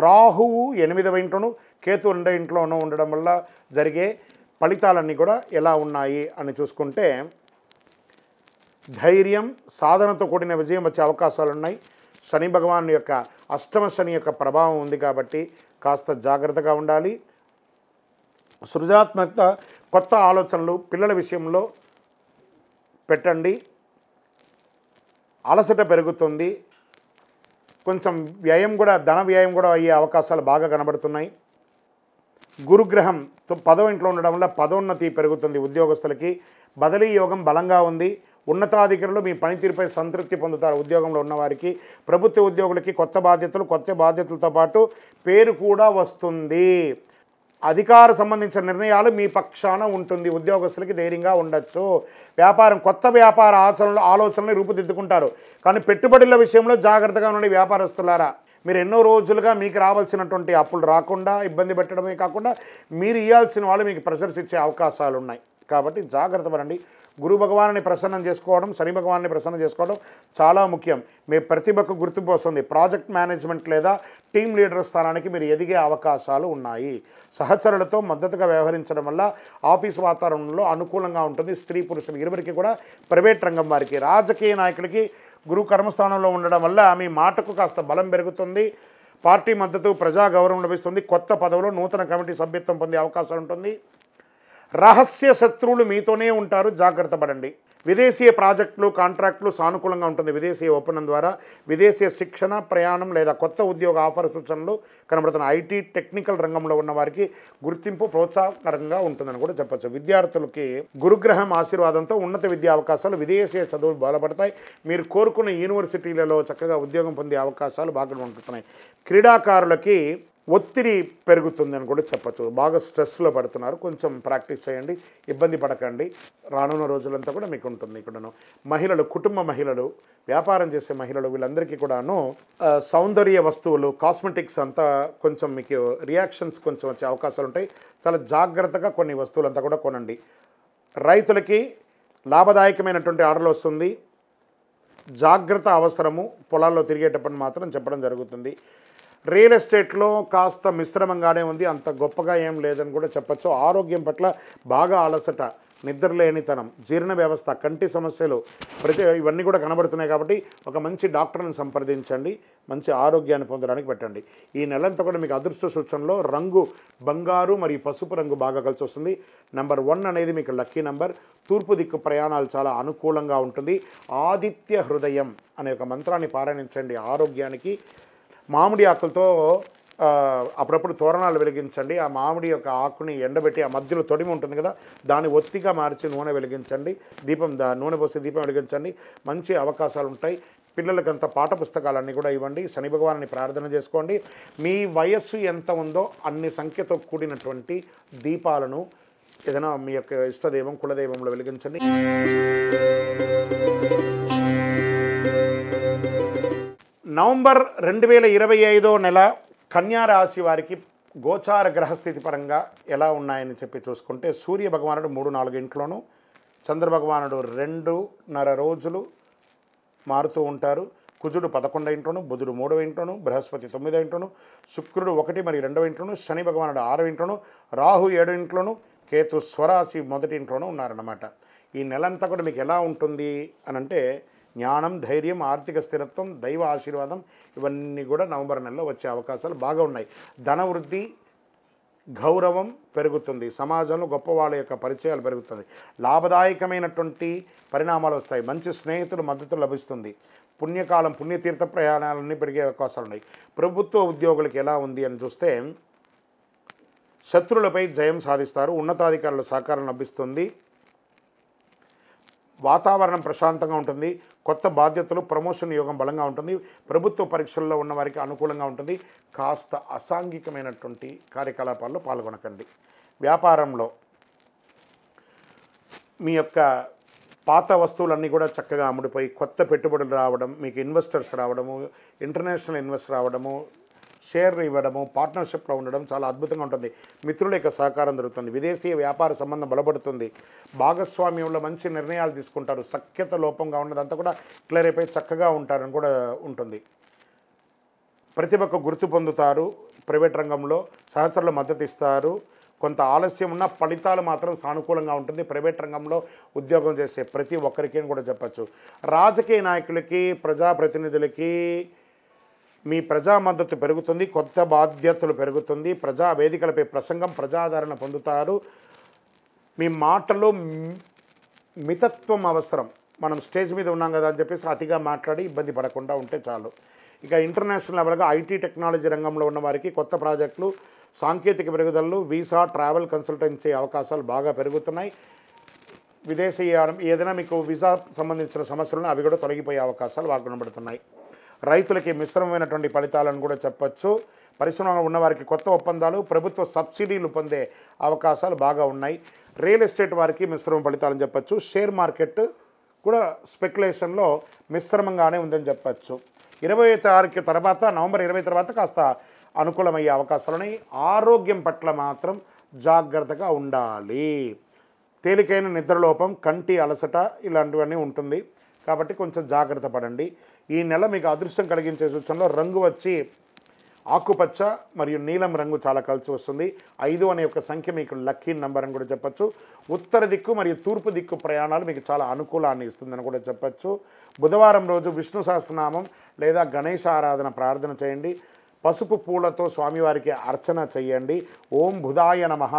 రాహువు 8వ ఇంట్లోనూ, కేతు 2వ ఇంట్లోనూ ఉండడం వల్ల జరిగే ఫలితాలన్నీ కూడా ఎలా ఉన్నాయి అని చూసుకుంటే, ధైర్యం, సాధనతో కూడిన విజయం వచ్చే అవకాశాలు ఉన్నాయి. శని భగవాన్ యొక్క అష్టమ శని యొక్క ప్రభావం ఉంది కాబట్టి కాస్త జాగ్రత్తగా ఉండాలి. సృజనాత్మకత, కొత్త ఆలోచనలు పిల్లల విషయంలో పెట్టండి. అలసట పెరుగుతుంది. కొంచెం వ్యయం కూడా, ధన వ్యయం కూడా అయ్యే అవకాశాలు బాగా కనబడుతున్నాయి. గురుగ్రహం 10వ ఇంట్లో ఉండడం వల్ల పదోన్నతి పెరుగుతుంది. ఉద్యోగస్తులకి బదిలీ యోగం బలంగా ఉంది. ఉన్నతాధికారులు మీ పనితీరుపై సంతృప్తి పొందుతారు. ఉద్యోగంలో ఉన్నవారికి, ప్రభుత్వ ఉద్యోగులకి కొత్త బాధ్యతలతో పాటు పేరు కూడా వస్తుంది. అధికార సంబంధించిన నిర్ణయాలు మీ పక్షాన ఉంటుంది. ఉద్యోగస్తులకి ధైర్యంగా ఉండొచ్చు. వ్యాపారం, కొత్త వ్యాపార ఆలోచనలు రూపుదిద్దుకుంటారు. కానీ పెట్టుబడుల విషయంలో జాగ్రత్తగా ఉండండి వ్యాపారస్తులారా. మీరు ఎన్నో రోజులుగా మీకు రావాల్సినటువంటి అప్పులు రాకుండా ఇబ్బంది పెట్టడమే కాకుండా మీరు ఇవ్వాల్సిన వాళ్ళు మీకు ప్రెషర్స్ ఇచ్చే అవకాశాలు ఉన్నాయి. కాబట్టి జాగ్రత్త పడండి. గురు భగవాన్ని ప్రసన్నం చేసుకోవడం, శని భగవాన్ని ప్రసన్నం చేసుకోవడం చాలా ముఖ్యం. మీ ప్రతిభకు గుర్తింపు వస్తుంది. ప్రాజెక్ట్ మేనేజ్మెంట్ లేదా టీమ్ లీడర్ స్థానానికి మీరు ఎదిగే అవకాశాలు ఉన్నాయి. సహచరులతో మద్దతుగా వ్యవహరించడం వల్ల ఆఫీస్ వాతావరణంలో అనుకూలంగా ఉంటుంది. స్త్రీ పురుషులు ఇరువురికి కూడా, ప్రైవేట్ రంగం వారికి, రాజకీయ నాయకులకి గురువు కర్మస్థానంలో ఉండడం వల్ల మీ మాటకు కాస్త బలం పెరుగుతుంది. పార్టీ మద్దతు, ప్రజా గౌరవం లభిస్తుంది. కొత్త పదవులు, నూతన కమిటీ సభ్యత్వం పొందే అవకాశం ఉంటుంది. రహస్య శత్రువులు మీతోనే ఉంటారు. జాగ్రత్త పడండి. విదేశీయ ప్రాజెక్టులు కాంట్రాక్టులు సానుకూలంగా ఉంటుంది. విదేశీయ ఒప్పందం ద్వారా విదేశీయ శిక్షణ ప్రయాణం లేదా కొత్త ఉద్యోగ ఆఫర్ సూచనలు కనబడుతున్న ఐటీ టెక్నికల్ రంగంలో ఉన్న వారికి గుర్తింపు ప్రోత్సాహకరంగా ఉంటుందని కూడా చెప్పచ్చు. విద్యార్థులకి గురుగ్రహం ఆశీర్వాదంతో ఉన్నత విద్యా అవకాశాలు, విదేశీయ చదువులు బలపడతాయి. మీరు కోరుకున్న యూనివర్సిటీలలో చక్కగా ఉద్యోగం పొందే అవకాశాలు బాగా ఉంటున్నాయి. క్రీడాకారులకి ఒత్తిడి పెరుగుతుందని కూడా చెప్పచ్చు. బాగా స్ట్రెస్లో పడుతున్నారు, కొంచెం ప్రాక్టీస్ చేయండి, ఇబ్బంది పడకండి. రానున్న రోజులంతా కూడా మీకు ఉంటుంది. ఇక్కడను మహిళలు, కుటుంబ మహిళలు, వ్యాపారం చేసే మహిళలు, వీళ్ళందరికీ కూడాను సౌందర్య వస్తువులు, కాస్మెటిక్స్ అంతా కొంచెం మీకు రియాక్షన్స్ కొంచెం వచ్చే అవకాశాలు ఉంటాయి. చాలా జాగ్రత్తగా కొన్ని వస్తువులంతా కూడా కొనండి. రైతులకి లాభదాయకమైనటువంటి ఆర్డర్లు వస్తుంది. జాగ్రత్త అవసరము. పొలాల్లో తిరిగేటప్పుడు మాత్రం చెప్పడం జరుగుతుంది. రియల్ ఎస్టేట్లో కాస్త మిశ్రమంగానే ఉంది, అంత గొప్పగా ఏం లేదని కూడా చెప్పచ్చు. ఆరోగ్యం పట్ల బాగా అలసట, నిద్రలేనితనం, జీర్ణ వ్యవస్థ, కంటి సమస్యలు ఇవన్నీ కూడా కనబడుతున్నాయి. కాబట్టి ఒక మంచి డాక్టర్ని సంప్రదించండి, మంచి ఆరోగ్యాన్ని పొందడానికి పెట్టండి. ఈ నెలంతా కూడా మీకు అదృష్ట సూచనలో రంగు బంగారు మరియు పసుపు రంగు బాగా కలిసి వస్తుంది. నెంబర్ 1 అనేది మీకు లక్కీ నెంబర్. తూర్పు దిక్కు ప్రయాణాలు చాలా అనుకూలంగా ఉంటుంది. ఆదిత్య హృదయం అనే ఒక మంత్రాన్ని పారాయణించండి ఆరోగ్యానికి. మామిడి ఆకులతో అప్పుడప్పుడు తోరణాలు వెలిగించండి. ఆ మామిడి యొక్క ఆకుని ఎండబెట్టి ఆ మధ్యలో తొడిమి ఉంటుంది కదా, దాన్ని ఒత్తిగా మార్చి నూనె వెలిగించండి. నూనె పోసి దీపం వెలిగించండి. మంచి అవకాశాలు ఉంటాయి. పిల్లలకంత పాఠ పుస్తకాలన్నీ కూడా ఇవ్వండి. శని భగవాన్ని ప్రార్థన చేసుకోండి. మీ వయస్సు ఎంత ఉందో అన్ని సంఖ్యతో కూడినటువంటి దీపాలను ఏదైనా మీ యొక్క ఇష్టదైవం, కులదైవంలో వెలిగించండి. నవంబర్ 2025 నెల కన్యా రాశి వారికి గోచార గ్రహస్థితి పరంగా ఎలా ఉన్నాయని చెప్పి చూసుకుంటే, సూర్య భగవానుడు 3-4 ఇంట్లోనూ, చంద్ర భగవానుడు 2.5 రోజులు మారుతూ ఉంటారు. కుజుడు 11 ఇంట్లోను, బుధుడు 3వ ఇంట్లోను, బృహస్పతి 9వ ఇంట్లోను, శుక్రుడు 1 మరియు 2వ ఇంట్లోను, శని భగవానుడు 6వ ఇంట్లోను, రాహు 7 ఇంట్లోను, కేతు స్వరాశి 1 ఇంట్లోనూ ఉన్నారన్నమాట. ఈ నెలంతా కూడా మీకు ఎలా ఉంటుంది అని అంటే, జ్ఞానం, ధైర్యం, ఆర్థిక స్థిరత్వం, దైవ ఆశీర్వాదం ఇవన్నీ కూడా నవంబర్ నెలలో వచ్చే అవకాశాలు బాగా ఉన్నాయి. ధనవృద్ధి, గౌరవం పెరుగుతుంది. సమాజంలో గొప్ప వాళ్ళ యొక్క పరిచయాలు పెరుగుతుంది. లాభదాయకమైనటువంటి పరిణామాలు వస్తాయి. మంచి స్నేహితులు మద్దతు లభిస్తుంది. పుణ్యకాలం, పుణ్యతీర్థ ప్రయాణాలన్నీ పెరిగే అవకాశాలు ఉన్నాయి. ప్రభుత్వ ఉద్యోగులకు ఎలా ఉంది అని చూస్తే, శత్రువులపై జయం సాధిస్తారు. ఉన్నతాధికారుల సహకారం లభిస్తుంది. వాతావరణం ప్రశాంతంగా ఉంటుంది. కొత్త బాధ్యతలు, ప్రమోషన్ యోగం బలంగా ఉంటుంది. ప్రభుత్వ పరీక్షల్లో ఉన్న వారికి అనుకూలంగా ఉంటుంది. కాస్త అసాంఘికమైనటువంటి కార్యకలాపాల్లో పాల్గొనకండి. వ్యాపారంలో మీ యొక్క పాత వస్తువులన్నీ కూడా చక్కగా అమ్ముడిపోయి కొత్త పెట్టుబడులు రావడం, మీకు ఇన్వెస్టర్స్ రావడము, ఇంటర్నేషనల్ ఇన్వెస్టర్ రావడము, షేర్ ఇవ్వడము, పార్ట్నర్షిప్లో ఉండడం చాలా అద్భుతంగా ఉంటుంది. మిత్రుల యొక్క సహకారం దొరుకుతుంది. విదేశీయ వ్యాపార సంబంధం బలపడుతుంది. భాగస్వామ్యంలో మంచి నిర్ణయాలు తీసుకుంటారు. సఖ్యత లోపంగా ఉన్నదంతా కూడా క్లియర్ అయిపోయి చక్కగా ఉంటారని కూడా ఉంటుంది. ప్రతిభకు గుర్తు పొందుతారు. ప్రైవేట్ రంగంలో సహచరులు మద్దతు ఇస్తారు. కొంత ఆలస్యం ఉన్న ఫలితాలు మాత్రం సానుకూలంగా ఉంటుంది. ప్రైవేట్ రంగంలో ఉద్యోగం చేసే ప్రతి ఒక్కరికి కూడా చెప్పచ్చు. రాజకీయ నాయకులకి, ప్రజాప్రతినిధులకి మీ ప్రజా మద్దతు పెరుగుతుంది. కొత్త బాధ్యతలు పెరుగుతుంది. ప్రజా వేదికలపై ప్రసంగం, ప్రజాదరణ పొందుతారు. మీ మాటలో మితత్వం అవసరం. మనం స్టేజ్ మీద ఉన్నాం కదా అని చెప్పేసి అతిగా మాట్లాడి ఇబ్బంది పడకుండా ఉంటే చాలు. ఇక ఇంటర్నేషనల్ లెవెల్గా ఐటీ టెక్నాలజీ రంగంలో ఉన్న వారికి కొత్త ప్రాజెక్టులు, సాంకేతిక పెరుగుదలలు, వీసా, ట్రావెల్ కన్సల్టెన్సీ అవకాశాలు బాగా పెరుగుతున్నాయి. విదేశీయానం ఏదైనా మీకు వీసా సంబంధించిన సమస్యలను అవి కూడా తొలగిపోయే అవకాశాలు బాగా కనబడుతున్నాయి. రైతులకి మిశ్రమమైనటువంటి ఫలితాలను కూడా చెప్పచ్చు. పరిశ్రమలో ఉన్నవారికి కొత్త ఒప్పందాలు, ప్రభుత్వ సబ్సిడీలు పొందే అవకాశాలు బాగా ఉన్నాయి. రియల్ ఎస్టేట్ వారికి మిశ్రమ ఫలితాలని చెప్పచ్చు. షేర్ మార్కెట్ కూడా స్పెక్యులేషన్లో మిశ్రమంగానే ఉందని చెప్పచ్చు. 20 తారీఖు తర్వాత, నవంబర్ 20 తర్వాత కాస్త అనుకూలమయ్యే అవకాశాలున్నాయి. ఆరోగ్యం పట్ల మాత్రం జాగ్రత్తగా ఉండాలి. తేలికైన నిద్రలోపం, కంటి అలసట ఇలాంటివన్నీ ఉంటుంది. కాబట్టి కొంచెం జాగ్రత్త పడండి. ఈ నెల మీకు అదృష్టం కలిగించే సూచనలో రంగు వచ్చి ఆకుపచ్చ మరియు నీలం రంగు చాలా కలిసి వస్తుంది. 5 అనే ఒక సంఖ్య మీకు లక్కీ నెంబర్ అని కూడా చెప్పచ్చు. ఉత్తర దిక్కు మరియు తూర్పు దిక్కు ప్రయాణాలు మీకు చాలా అనుకూలాన్ని ఇస్తుందని కూడా చెప్పచ్చు. బుధవారం రోజు విష్ణు సహస్రనామం లేదా గణేశ ఆరాధన ప్రార్థన చేయండి. పసుపు పూలతో స్వామివారికి అర్చన చేయండి. ఓం బుధాయ నమః,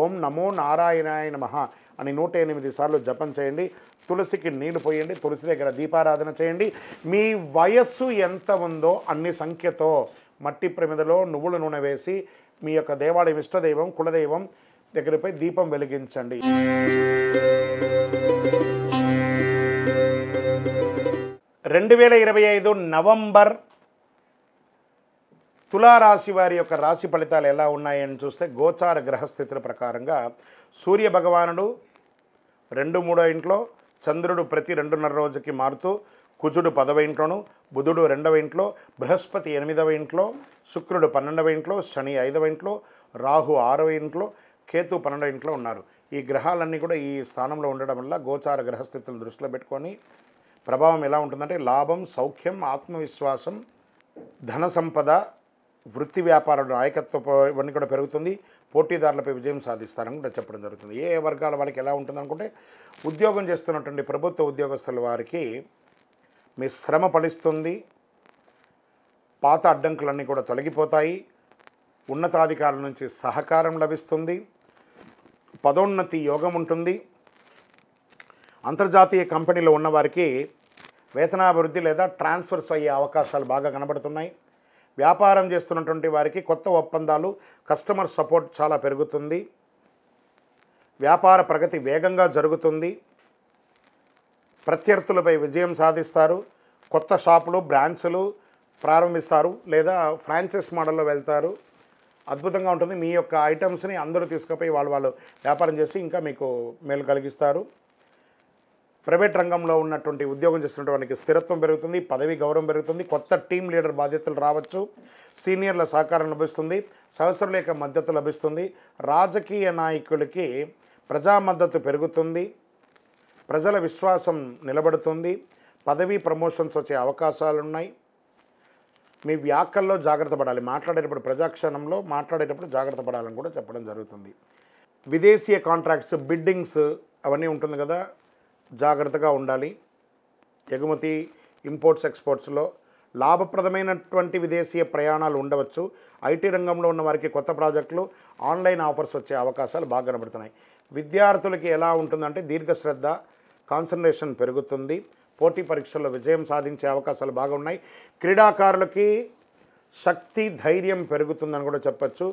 ఓం నమో నారాయణాయ నమః అని 108 సార్లు జపం చేయండి. తులసికి నీళ్లు పోయండి, తులసి దగ్గర దీపారాధన చేయండి. మీ వయస్సు ఎంత ఉందో అన్ని సంఖ్యతో మట్టి ప్రమిదలో నువ్వుల నూనె వేసి మీ యొక్క దేవాలయం, ఇష్టదైవం, కులదైవం దగ్గరపై దీపం వెలిగించండి. 2025 నవంబర్ తులారాశి వారి యొక్క రాశి ఫలితాలు ఎలా ఉన్నాయని చూస్తే, గోచార గ్రహస్థితుల ప్రకారంగా సూర్య భగవానుడు 2-3 ఇంట్లో, చంద్రుడు ప్రతి 2.5 రోజుకి మారుతూ, కుజుడు 10వ ఇంట్లోను, బుధుడు 2వ ఇంట్లో, బృహస్పతి 8వ ఇంట్లో, శుక్రుడు 12వ ఇంట్లో, శని 5వ ఇంట్లో, రాహు 6వ ఇంట్లో, కేతు 12వ ఇంట్లో ఉన్నారు. ఈ గ్రహాలన్నీ కూడా ఈ స్థానంలో ఉండడం వల్ల గోచార గ్రహస్థితులను దృష్టిలో పెట్టుకొని ప్రభావం ఎలా ఉంటుందంటే, లాభం, సౌఖ్యం, ఆత్మవిశ్వాసం, ధన సంపద, వృత్తి వ్యాపారాలు, నాయకత్వ ఇవన్నీ కూడా పెరుగుతుంది. పోటీదారులపై విజయం సాధిస్తారని కూడా చెప్పడం జరుగుతుంది. ఏ వర్గాల వారికి ఎలా ఉంటుందనుకుంటే, ఉద్యోగం చేస్తున్నటువంటి ప్రభుత్వ ఉద్యోగస్తుల వారికి మీ శ్రమ ఫలిస్తుంది. పాత అడ్డంకులన్నీ కూడా తొలగిపోతాయి. ఉన్నతాధికారుల నుంచి సహకారం లభిస్తుంది. పదోన్నతి యోగం ఉంటుంది. అంతర్జాతీయ కంపెనీలో ఉన్నవారికి వేతనాభివృద్ధి లేదా ట్రాన్స్ఫర్స్ అయ్యే అవకాశాలు బాగా కనబడుతున్నాయి. వ్యాపారం చేస్తున్నటువంటి వారికి కొత్త ఒప్పందాలు, కస్టమర్ సపోర్ట్ చాలా పెరుగుతుంది. వ్యాపార ప్రగతి వేగంగా జరుగుతుంది. ప్రత్యర్థులపై విజయం సాధిస్తారు. కొత్త షాపులు, బ్రాంచ్లు ప్రారంభిస్తారు లేదా ఫ్రాంచైజ్ మోడల్లో వెళ్తారు. అద్భుతంగా ఉంటుంది. మీ యొక్క ఐటమ్స్ని అందరూ తీసుకుపోయి వాళ్ళు వ్యాపారం చేసి ఇంకా మీకు మేలు కలిగిస్తారు. ప్రైవేట్ రంగంలో ఉన్నటువంటి ఉద్యోగం చేస్తున్నటువంటి వారికి స్థిరత్వం పెరుగుతుంది. పదవి గౌరవం పెరుగుతుంది. కొత్త టీం లీడర్ బాధ్యతలు రావచ్చు. సీనియర్ల సహకారం లభిస్తుంది. సహచరుల యొక్క మద్దతు లభిస్తుంది. రాజకీయ నాయకులకి ప్రజా మద్దతు పెరుగుతుంది. ప్రజల విశ్వాసం నిలబడుతుంది. పదవి ప్రమోషన్స్ వచ్చే అవకాశాలు ఉన్నాయి. మీ వ్యాఖ్యల్లో జాగ్రత్త పడాలి. మాట్లాడేటప్పుడు ప్రజాక్షణంలో మాట్లాడేటప్పుడు జాగ్రత్త పడాలని కూడా చెప్పడం జరుగుతుంది. విదేశీయ కాంట్రాక్ట్స్, బిడ్డింగ్స్ అవన్నీ ఉంటుంది కదా, జాగ్రత్తగా ఉండాలి. ఎగుమతి, ఇంపోర్ట్స్, ఎక్స్పోర్ట్స్లో లాభప్రదమైనటువంటి విదేశీయ ప్రయాణాలు ఉండవచ్చు. ఐటీ రంగంలో ఉన్న వారికి కొత్త ప్రాజెక్టులు, ఆన్లైన్ ఆఫర్స్ వచ్చే అవకాశాలు బాగా కనబడుతున్నాయి. విద్యార్థులకి ఎలా ఉంటుందంటే, దీర్ఘశ్రద్ధ, కాన్సన్ట్రేషన్ పెరుగుతుంది. పోటీ పరీక్షల్లో విజయం సాధించే అవకాశాలు బాగా ఉన్నాయి. క్రీడాకారులకి శక్తి, ధైర్యం పెరుగుతుందని కూడా చెప్పచ్చు.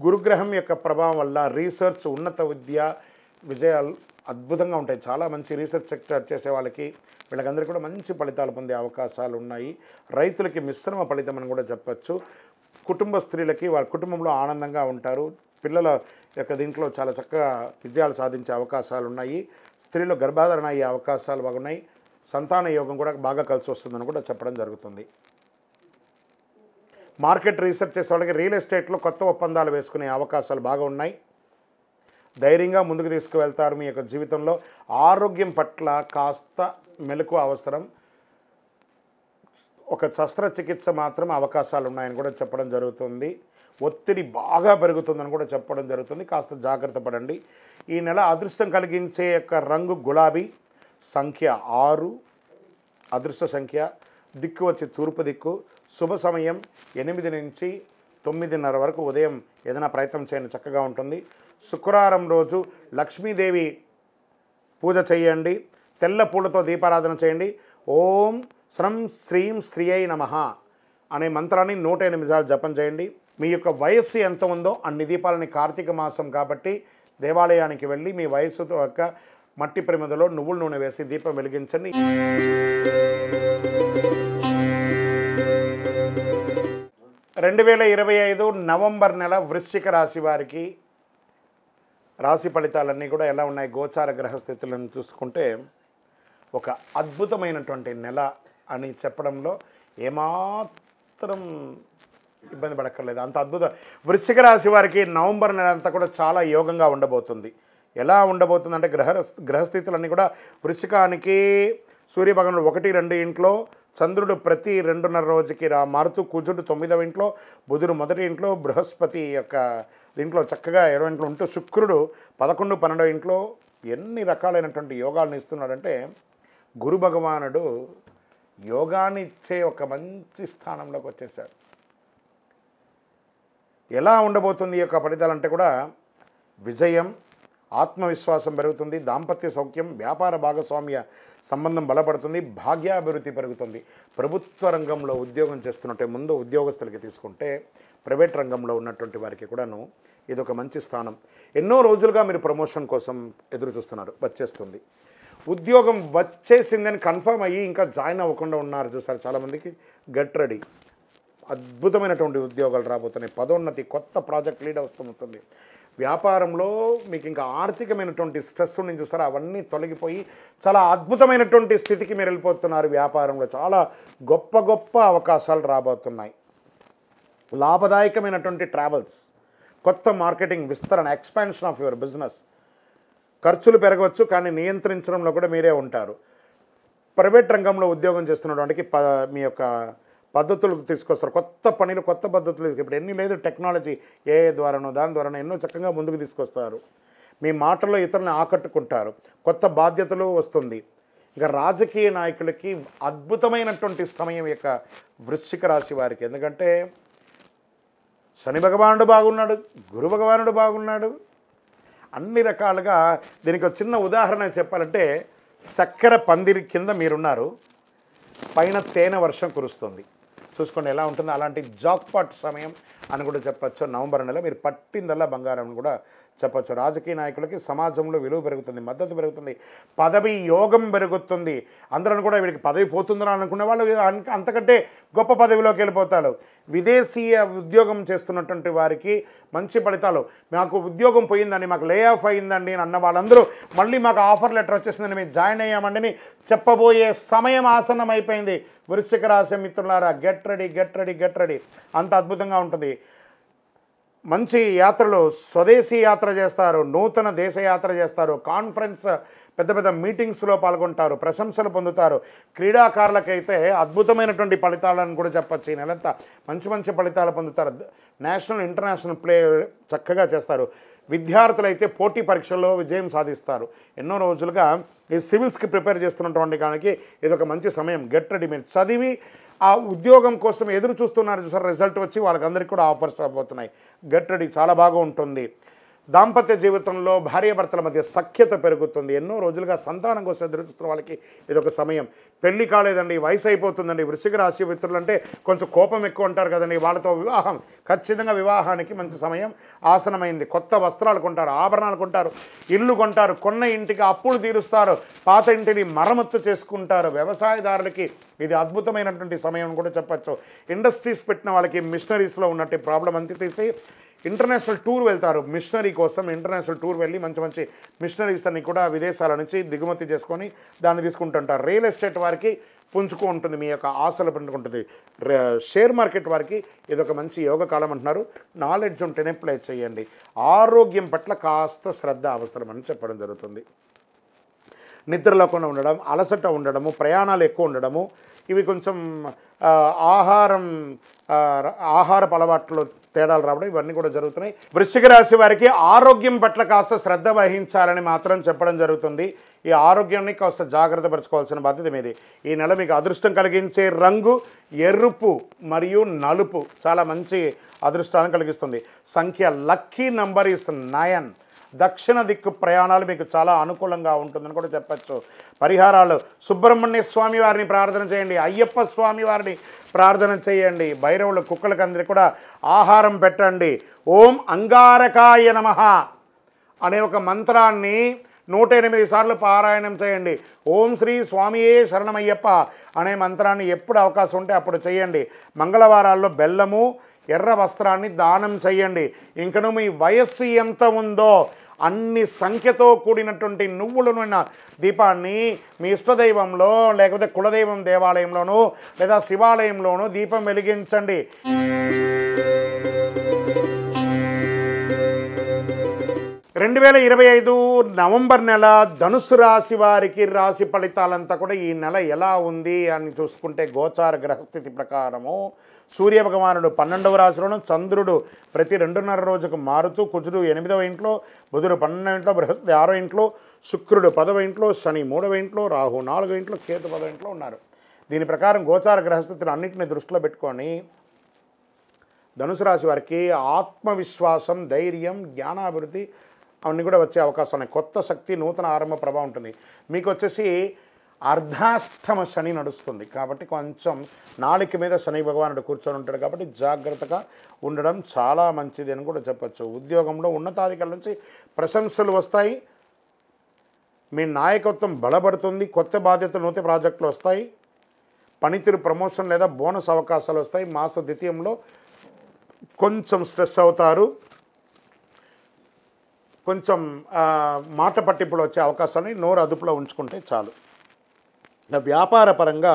గురుగ్రహం యొక్క ప్రభావం వల్ల రీసెర్చ్, ఉన్నత విద్య విజయాలు అద్భుతంగా ఉంటాయి. చాలా మంచి రీసెర్చ్ సెక్టర్ చేసే వాళ్ళకి వీళ్ళకందరికీ కూడా మంచి ఫలితాలు పొందే అవకాశాలు ఉన్నాయి. రైతులకి మిశ్రమ ఫలితం అని కూడా చెప్పచ్చు. కుటుంబ స్త్రీలకి వారి కుటుంబంలో ఆనందంగా ఉంటారు. పిల్లల యొక్క దీంట్లో చాలా చక్కగా విజయాలు సాధించే అవకాశాలు ఉన్నాయి. స్త్రీలు గర్భాధారణ అయ్యే అవకాశాలు బాగున్నాయి. సంతాన యోగం కూడా బాగా కలిసి వస్తుందని కూడా చెప్పడం జరుగుతుంది. మార్కెట్ రీసెర్చ్ చేసే వాళ్ళకి రియల్ ఎస్టేట్లో కొత్త ఒప్పందాలు వేసుకునే అవకాశాలు బాగా ఉన్నాయి. ధైర్యంగా ముందుకు తీసుకువెళ్తారు. మీ యొక్క జీవితంలో ఆరోగ్యం పట్ల కాస్త మెలకు అవసరం. ఒక శస్త్రచికిత్స మాత్రం అవకాశాలు ఉన్నాయని కూడా చెప్పడం జరుగుతుంది. ఒత్తిడి బాగా పెరుగుతుందని కూడా చెప్పడం జరుగుతుంది. కాస్త జాగ్రత్త పడండి. ఈ నెల అదృష్టం కలిగించే యొక్క రంగు గులాబీ. సంఖ్య 6. అదృష్ట సంఖ్య. దిక్కు వచ్చి తూర్పు దిక్కు. శుభ సమయం 8 నుంచి 9:30 వరకు. ఉదయం ఏదైనా ప్రయత్నం చేయండి, చక్కగా ఉంటుంది. శుక్రవారం రోజు లక్ష్మీదేవి పూజ చేయండి. తెల్ల పూలతో దీపారాధన చేయండి. ఓం శ్రం శ్రీం శ్రీయై నమః అనే మంత్రాన్ని 108 సార్లు జపం చేయండి. మీ యొక్క వయస్సు ఎంత ఉందో అన్ని దీపాలని, కార్తీక మాసం కాబట్టి దేవాలయానికి వెళ్ళి మీ వయస్సుతో యొక్క మట్టి ప్రమిదలో నువ్వుల నూనె వేసి దీపం వెలిగించండి. 2025 నవంబర్ నెల వృశ్చిక రాశి వారికి రాశి ఫలితాలన్నీ కూడా ఎలా ఉన్నాయి? గోచార గ్రహస్థితులను చూసుకుంటే ఒక అద్భుతమైనటువంటి నెల అని చెప్పడంలో ఏమాత్రం ఇబ్బంది పడక్కర్లేదు. అంత అద్భుతం. వృశ్చిక రాశి వారికి నవంబర్ నెల అంతా కూడా చాలా యోగంగా ఉండబోతుంది. ఎలా ఉండబోతుందంటే, గ్రహస్థితులన్నీ కూడా వృశ్చికానికి సూర్యభగవానుడు 1-2 ఇంట్లో, చంద్రుడు ప్రతి 2.5 రోజుకి మారుతూ, కుజుడు 9వ ఇంట్లో, బుధుడు 1వ ఇంట్లో, బృహస్పతి యొక్క దీంట్లో చక్కగా 20వ ఇంట్లో ఉంటూ, శుక్రుడు 11-12వ ఇంట్లో ఎన్ని రకాలైనటువంటి యోగాలను ఇస్తున్నాడంటే, గురు భగవానుడు యోగాన్ని ఇచ్చే ఒక మంచి స్థానంలోకి వచ్చేసాడు. ఎలా ఉండబోతుంది ఈ యొక్క ఫలితాలు అంటే కూడా విజయం, ఆత్మవిశ్వాసం పెరుగుతుంది, దాంపత్య సౌఖ్యం, వ్యాపార భాగస్వామ్య సంబంధం బలపడుతుంది, భాగ్యాభివృద్ధి పెరుగుతుంది. ప్రభుత్వ రంగంలో ఉద్యోగం చేస్తున్నట్టే ముందు ఉద్యోగస్తులకి తీసుకుంటే ప్రైవేట్ రంగంలో ఉన్నటువంటి వారికి కూడాను ఇదొక మంచి స్థానం. ఎన్నో రోజులుగా మీరు ప్రమోషన్ కోసం ఎదురు చూస్తున్నారు, వచ్చేస్తుంది. ఉద్యోగం వచ్చేసిందని కన్ఫర్మ్ అయ్యి ఇంకా జాయిన్ అవ్వకుండా ఉన్నారు చూసారు చాలామందికి, గెట్ రెడీ. అద్భుతమైనటువంటి ఉద్యోగాలు రాబోతున్నాయి, పదోన్నతి, కొత్త ప్రాజెక్ట్ లీడ్ వస్తుంది. వ్యాపారంలో మీకు ఇంకా ఆర్థికమైనటువంటి స్ట్రెస్ నుంచి చూస్తారో అవన్నీ తొలగిపోయి చాలా అద్భుతమైనటువంటి స్థితికి మీరు వెళ్ళిపోతున్నారు. వ్యాపారంలో చాలా గొప్ప గొప్ప అవకాశాలు రాబోతున్నాయి. లాభదాయకమైనటువంటి ట్రావెల్స్, కొత్త మార్కెటింగ్ విస్తరణ, ఎక్స్పాన్షన్ ఆఫ్ యువర్ బిజినెస్. ఖర్చులు పెరగవచ్చు కానీ నియంత్రించడంలో కూడా మీరే ఉంటారు. ప్రైవేట్ రంగంలో ఉద్యోగం చేస్తున్నటువంటి మీ యొక్క పద్ధతులకు తీసుకొస్తారు, కొత్త పనులు, కొత్త పద్ధతులు. ఇప్పుడు ఎన్ని లేదు టెక్నాలజీ, ఏఐ ద్వారానో దాని ద్వారానో ఎన్నో చక్కగా ముందుకు తీసుకొస్తారు. మీ మాటల్లో ఇతరులను ఆకట్టుకుంటారు, కొత్త బాధ్యతలు వస్తుంది. ఇక రాజకీయ నాయకులకి అద్భుతమైనటువంటి సమయం యొక్క వృశ్చిక రాశి వారికి. ఎందుకంటే శని భగవానుడు బాగున్నాడు, గురు భగవానుడు బాగున్నాడు, అన్ని రకాలుగా. దీనికి ఒక చిన్న ఉదాహరణ చెప్పాలంటే చక్కెర పందిరి కింద మీరున్నారు, పైన తేనె వర్షం కురుస్తుంది. చూసుకోండి ఎలా ఉంటుందో. అలాంటి జాక్పాట్ సమయం అని కూడా చెప్పచ్చు. నవంబర్ నెల మీరు పట్టిందల్లా బంగారం కూడా చెప్పచ్చు. రాజకీయ నాయకులకి సమాజంలో విలువ పెరుగుతుంది, మద్దతు పెరుగుతుంది, పదవి యోగం పెరుగుతుంది. అందరూ కూడా వీడికి పదవి పోతుందని అనుకునే వాళ్ళు అంతకంటే గొప్ప పదవిలోకి వెళ్ళిపోతారు. విదేశీయ ఉద్యోగం చేస్తున్నటువంటి వారికి మంచి ఫలితాలు. మాకు ఉద్యోగం పోయిందండి, మాకు లే ఆఫ్ అయిందండి అని అన్న వాళ్ళందరూ మళ్ళీ మాకు ఆఫర్ లెటర్ వచ్చేసిందని మేము జాయిన్ అయ్యామండి చెప్పబోయే సమయం ఆసన్నం అయిపోయింది. వృశ్చిక రాశి మిత్రులారా, get ready, get ready, get ready. అంత అద్భుతంగా ఉంటుంది. మంచి యాత్రలు, స్వదేశీ యాత్ర చేస్తారు, నూతన దేశ యాత్ర చేస్తారు, కాన్ఫరెన్స్, పెద్ద పెద్ద మీటింగ్స్లో పాల్గొంటారు, ప్రశంసలు పొందుతారు. క్రీడాకారులకైతే అద్భుతమైనటువంటి ఫలితాలను కూడా చెప్పచ్చు. ఈ నెలంతా మంచి మంచి ఫలితాలు పొందుతారు. నేషనల్, ఇంటర్నేషనల్ ప్లే చక్కగా చేస్తారు. విద్యార్థులైతే పోటీ పరీక్షల్లో విజయం సాధిస్తారు. ఎన్నో రోజులుగా ఈ సివిల్స్కి ప్రిపేర్ చేస్తున్నటువంటి దానికి ఇదొక మంచి సమయం. Get ready. మీరు చదివి ఆ ఉద్యోగం కోసం ఎదురు చూస్తున్నారు చూసారు, రిజల్ట్ వచ్చి వాళ్ళకందరికీ కూడా ఆఫర్స్ రాబోతున్నాయి. Get ready. చాలా బాగా ఉంటుంది. దాంపత్య జీవితంలో భార్యాభర్తల మధ్య సఖ్యత పెరుగుతుంది. ఎన్నో రోజులుగా సంతానం కోసం ఎదురు చూస్తున్న వాళ్ళకి ఇదొక సమయం. పెళ్లి కాలేదండి, వయసు అయిపోతుందండి, వృశ్చిక రాశి మిత్రులు అంటే కొంచెం కోపం ఎక్కువ ఉంటారు కదండి, వాళ్ళతో వివాహం, ఖచ్చితంగా వివాహానికి మంచి సమయం ఆసనమైంది. కొత్త వస్త్రాలు కొంటారు, ఆభరణాలు కొంటారు, ఇల్లు కొంటారు, కొన్న ఇంటికి అప్పులు తీరుస్తారు, పాత ఇంటిని మరమ్మత్తు చేసుకుంటారు. వ్యవసాయదారులకి ఇది అద్భుతమైనటువంటి సమయం కూడా చెప్పచ్చు. ఇండస్ట్రీస్ పెట్టిన వాళ్ళకి మిషనరీస్లో ఉన్నట్టు ప్రాబ్లం అంతా తీసి ఇంటర్నేషనల్ టూర్ వెళ్తారు. మిషనరీ కోసం ఇంటర్నేషనల్ టూర్ వెళ్ళి మంచి మంచి మిషనరీస్ అన్ని కూడా విదేశాల నుంచి దిగుమతి చేసుకొని దాన్ని తీసుకుంటుంటారు. రియల్ ఎస్టేట్ వారికి పుంజుకు ఉంటుంది, మీ యొక్క ఆశలు పెంచుకుంటుంది. షేర్ మార్కెట్ వారికి ఇదొక మంచి యోగ కాలం అంటున్నారు. నాలెడ్జ్ ఉంటేనే ప్లే చేయండి. ఆరోగ్యం పట్ల కాస్త శ్రద్ధ అవసరం అని చెప్పడం జరుగుతుంది. నిద్ర లేకుండా ఉండడం, అలసట ఉండడము, ప్రయాణాలు ఎక్కువ ఉండడము, ఇవి కొంచెం ఆహారపు అలవాట్లో తేడాలు రావడం, ఇవన్నీ కూడా జరుగుతున్నాయి. వృశ్చిక రాశి వారికి ఆరోగ్యం పట్ల కాస్త శ్రద్ధ వహించాలని మాత్రం చెప్పడం జరుగుతుంది. ఈ ఆరోగ్యాన్ని కాస్త జాగ్రత్త పరచుకోవాల్సిన బాధ్యత మీది. ఈ నెల మీకు అదృష్టం కలిగించే రంగు ఎరుపు మరియు నలుపు, చాలా మంచి అదృష్టాన్ని కలిగిస్తుంది. సంఖ్య లక్కీ నంబర్ ఈస్ 9. దక్షిణ దిక్కు ప్రయాణాలు మీకు చాలా అనుకూలంగా ఉంటుందని కూడా చెప్పచ్చు. పరిహారాలు: సుబ్రహ్మణ్య స్వామి వారిని ప్రార్థన చేయండి, అయ్యప్ప స్వామి వారిని ప్రార్థన చేయండి, భైరవులు, కుక్కలకి అందరికీ కూడా ఆహారం పెట్టండి. ఓం అంగారకాయ నమః అనే ఒక మంత్రాన్ని 108 సార్లు పారాయణం చేయండి. ఓం శ్రీ స్వామియే శరణమయ్యప్ప అనే మంత్రాన్ని ఎప్పుడు అవకాశం ఉంటే అప్పుడు చేయండి. మంగళవారాల్లో బెల్లము, ఎర్ర వస్త్రాన్ని దానం చేయండి. ఇంకను మీ వయస్సు ఎంత ఉందో అన్ని సంఖ్యతో కూడినటువంటి నువ్వులను దీపాన్ని మీ ఇష్టదైవంలో లేకపోతే కులదైవం దేవాలయంలోనూ లేదా శివాలయంలోనూ దీపం వెలిగించండి. రెండు 2025 నవంబర్ నెల ధనుసు రాశి వారికి రాశి ఫలితాలంతా కూడా ఈ నెల ఎలా ఉంది అని చూసుకుంటే గోచార గ్రహస్థితి ప్రకారము సూర్యభగవానుడు 12వ రాశిలోను, చంద్రుడు ప్రతి 2.5 రోజుకు మారుతూ, కుజుడు 8వ ఇంట్లో, బుధుడు 12వ ఇంట్లో, బృహస్పతి 6వ ఇంట్లో, శుక్రుడు 10వ ఇంట్లో, శని 3వ ఇంట్లో, రాహు 4వ ఇంట్లో, కేతు 10వ ఇంట్లో ఉన్నారు. దీని ప్రకారం గోచార గ్రహస్థితిని అన్నింటినీ దృష్టిలో పెట్టుకొని ధనుసు రాశి వారికి ఆత్మవిశ్వాసం, ధైర్యం, జ్ఞానాభివృద్ధి అవన్నీ కూడా వచ్చే అవకాశం ఉన్నాయి. కొత్త శక్తి, నూతన ఆరంభ ప్రభావం ఉంటుంది. మీకు వచ్చేసి అర్ధాష్టమ శని నడుస్తుంది కాబట్టి కొంచెం నాలుక మీద శని భగవానుడు కూర్చొని ఉంటాడు కాబట్టి జాగ్రత్తగా ఉండడం చాలా మంచిది అని కూడా చెప్పచ్చు. ఉద్యోగంలో ఉన్నతాధికారుల నుంచి ప్రశంసలు వస్తాయి. మీ నాయకత్వం బలపడుతుంది. కొత్త బాధ్యతలు, నూతన ప్రాజెక్టులు వస్తాయి. పనితీరు ప్రమోషన్ లేదా బోనస్ అవకాశాలు వస్తాయి. మాస ద్వితీయంలో కొంచెం స్ట్రెస్ అవుతారు. కొంచెం మాట పట్టింపులు వచ్చే అవకాశాన్ని నోరు అదుపులో ఉంచుకుంటే చాలు. వ్యాపార పరంగా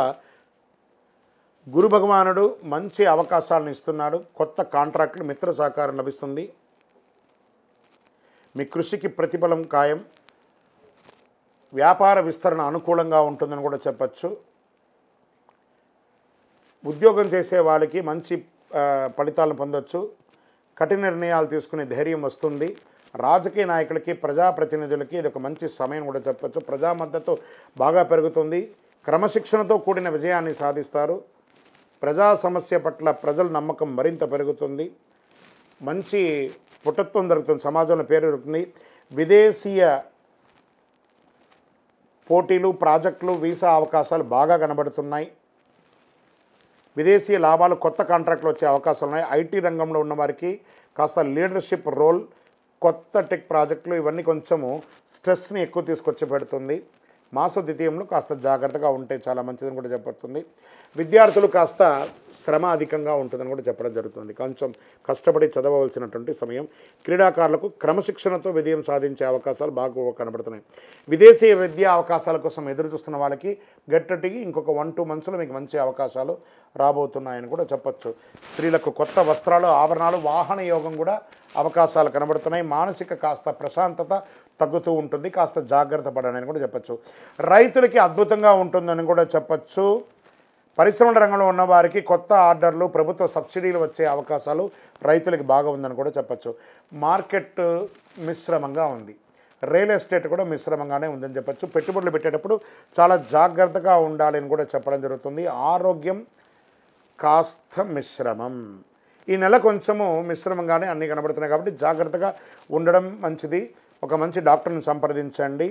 గురు భగవానుడు మంచి అవకాశాలను ఇస్తున్నాడు. కొత్త కాంట్రాక్టులు, మిత్ర సహకారం లభిస్తుంది. మీ కృషికి ప్రతిఫలం ఖాయం. వ్యాపార విస్తరణ అనుకూలంగా ఉంటుందని కూడా చెప్పచ్చు. ఉద్యోగం చేసే వాళ్ళకి మంచి ఫలితాలను పొందొచ్చు. కఠిన నిర్ణయాలు తీసుకునే ధైర్యం వస్తుంది. రాజకీయ నాయకులకి, ప్రజాప్రతినిధులకి ఇది ఒక మంచి సమయం కూడా చెప్పచ్చు. ప్రజా మద్దతు బాగా పెరుగుతుంది. క్రమశిక్షణతో కూడిన విజయాన్ని సాధిస్తారు. ప్రజా సమస్య పట్ల ప్రజల నమ్మకం మరింత పెరుగుతుంది. మంచి పుటత్వం దొరుకుతుంది. సమాజంలో పేరు దొరుకుతుంది. విదేశీయ పోటీలు, ప్రాజెక్టులు, వీసా అవకాశాలు బాగా కనబడుతున్నాయి. విదేశీ లాభాలు, కొత్త కాంట్రాక్టులు వచ్చే అవకాశాలు ఉన్నాయి. ఐటీ రంగంలో ఉన్నవారికి కాస్త లీడర్షిప్ రోల్, కొత్త టెక్ ప్రాజెక్టులు ఇవన్నీ కొంచెము స్ట్రెస్ని ఎక్కువ తీసుకొచ్చి పెడుతుంది. మాస ద్వితీయంలో కాస్త జాగ్రత్తగా ఉంటే చాలా మంచిదని కూడా చెప్పబడుతుంది. విద్యార్థులు కాస్త శ్రమ అధికంగా ఉంటుందని కూడా చెప్పడం జరుగుతుంది. కొంచెం కష్టపడి చదవవలసినటువంటి సమయం. క్రీడాకారులకు క్రమశిక్షణతో విజయం సాధించే అవకాశాలు బాగా కనబడుతున్నాయి. విదేశీ విద్యా అవకాశాల కోసం ఎదురు చూస్తున్న వాళ్ళకి గట్టిగా ఇంకొక 1-2 మంత్స్లో మీకు మంచి అవకాశాలు రాబోతున్నాయని కూడా చెప్పచ్చు. స్త్రీలకు కొత్త వస్త్రాలు, ఆభరణాలు, వాహన యోగం కూడా అవకాశాలు కనబడుతున్నాయి. మానసిక కాస్త ప్రశాంతత తగ్గుతూ ఉంటుంది. కాస్త జాగ్రత్త పడని కూడా చెప్పచ్చు. రైతులకి అద్భుతంగా ఉంటుందని కూడా చెప్పచ్చు. పరిశ్రమల రంగంలో ఉన్నవారికి కొత్త ఆర్డర్లు, ప్రభుత్వ సబ్సిడీలు వచ్చే అవకాశాలు రైతులకి బాగా ఉందని కూడా చెప్పచ్చు. మార్కెట్ మిశ్రమంగా ఉంది. రియల్ ఎస్టేట్ కూడా మిశ్రమంగానే ఉందని చెప్పచ్చు. పెట్టుబడులు పెట్టేటప్పుడు చాలా జాగ్రత్తగా ఉండాలని కూడా చెప్పడం జరుగుతుంది. ఆరోగ్యం కాస్త మిశ్రమం. ఈ నెల కొంచెము మిశ్రమంగానే అన్నీ కనబడుతున్నాయి కాబట్టి జాగ్రత్తగా ఉండడం మంచిది. ఒక మంచి డాక్టర్ని సంప్రదించండి.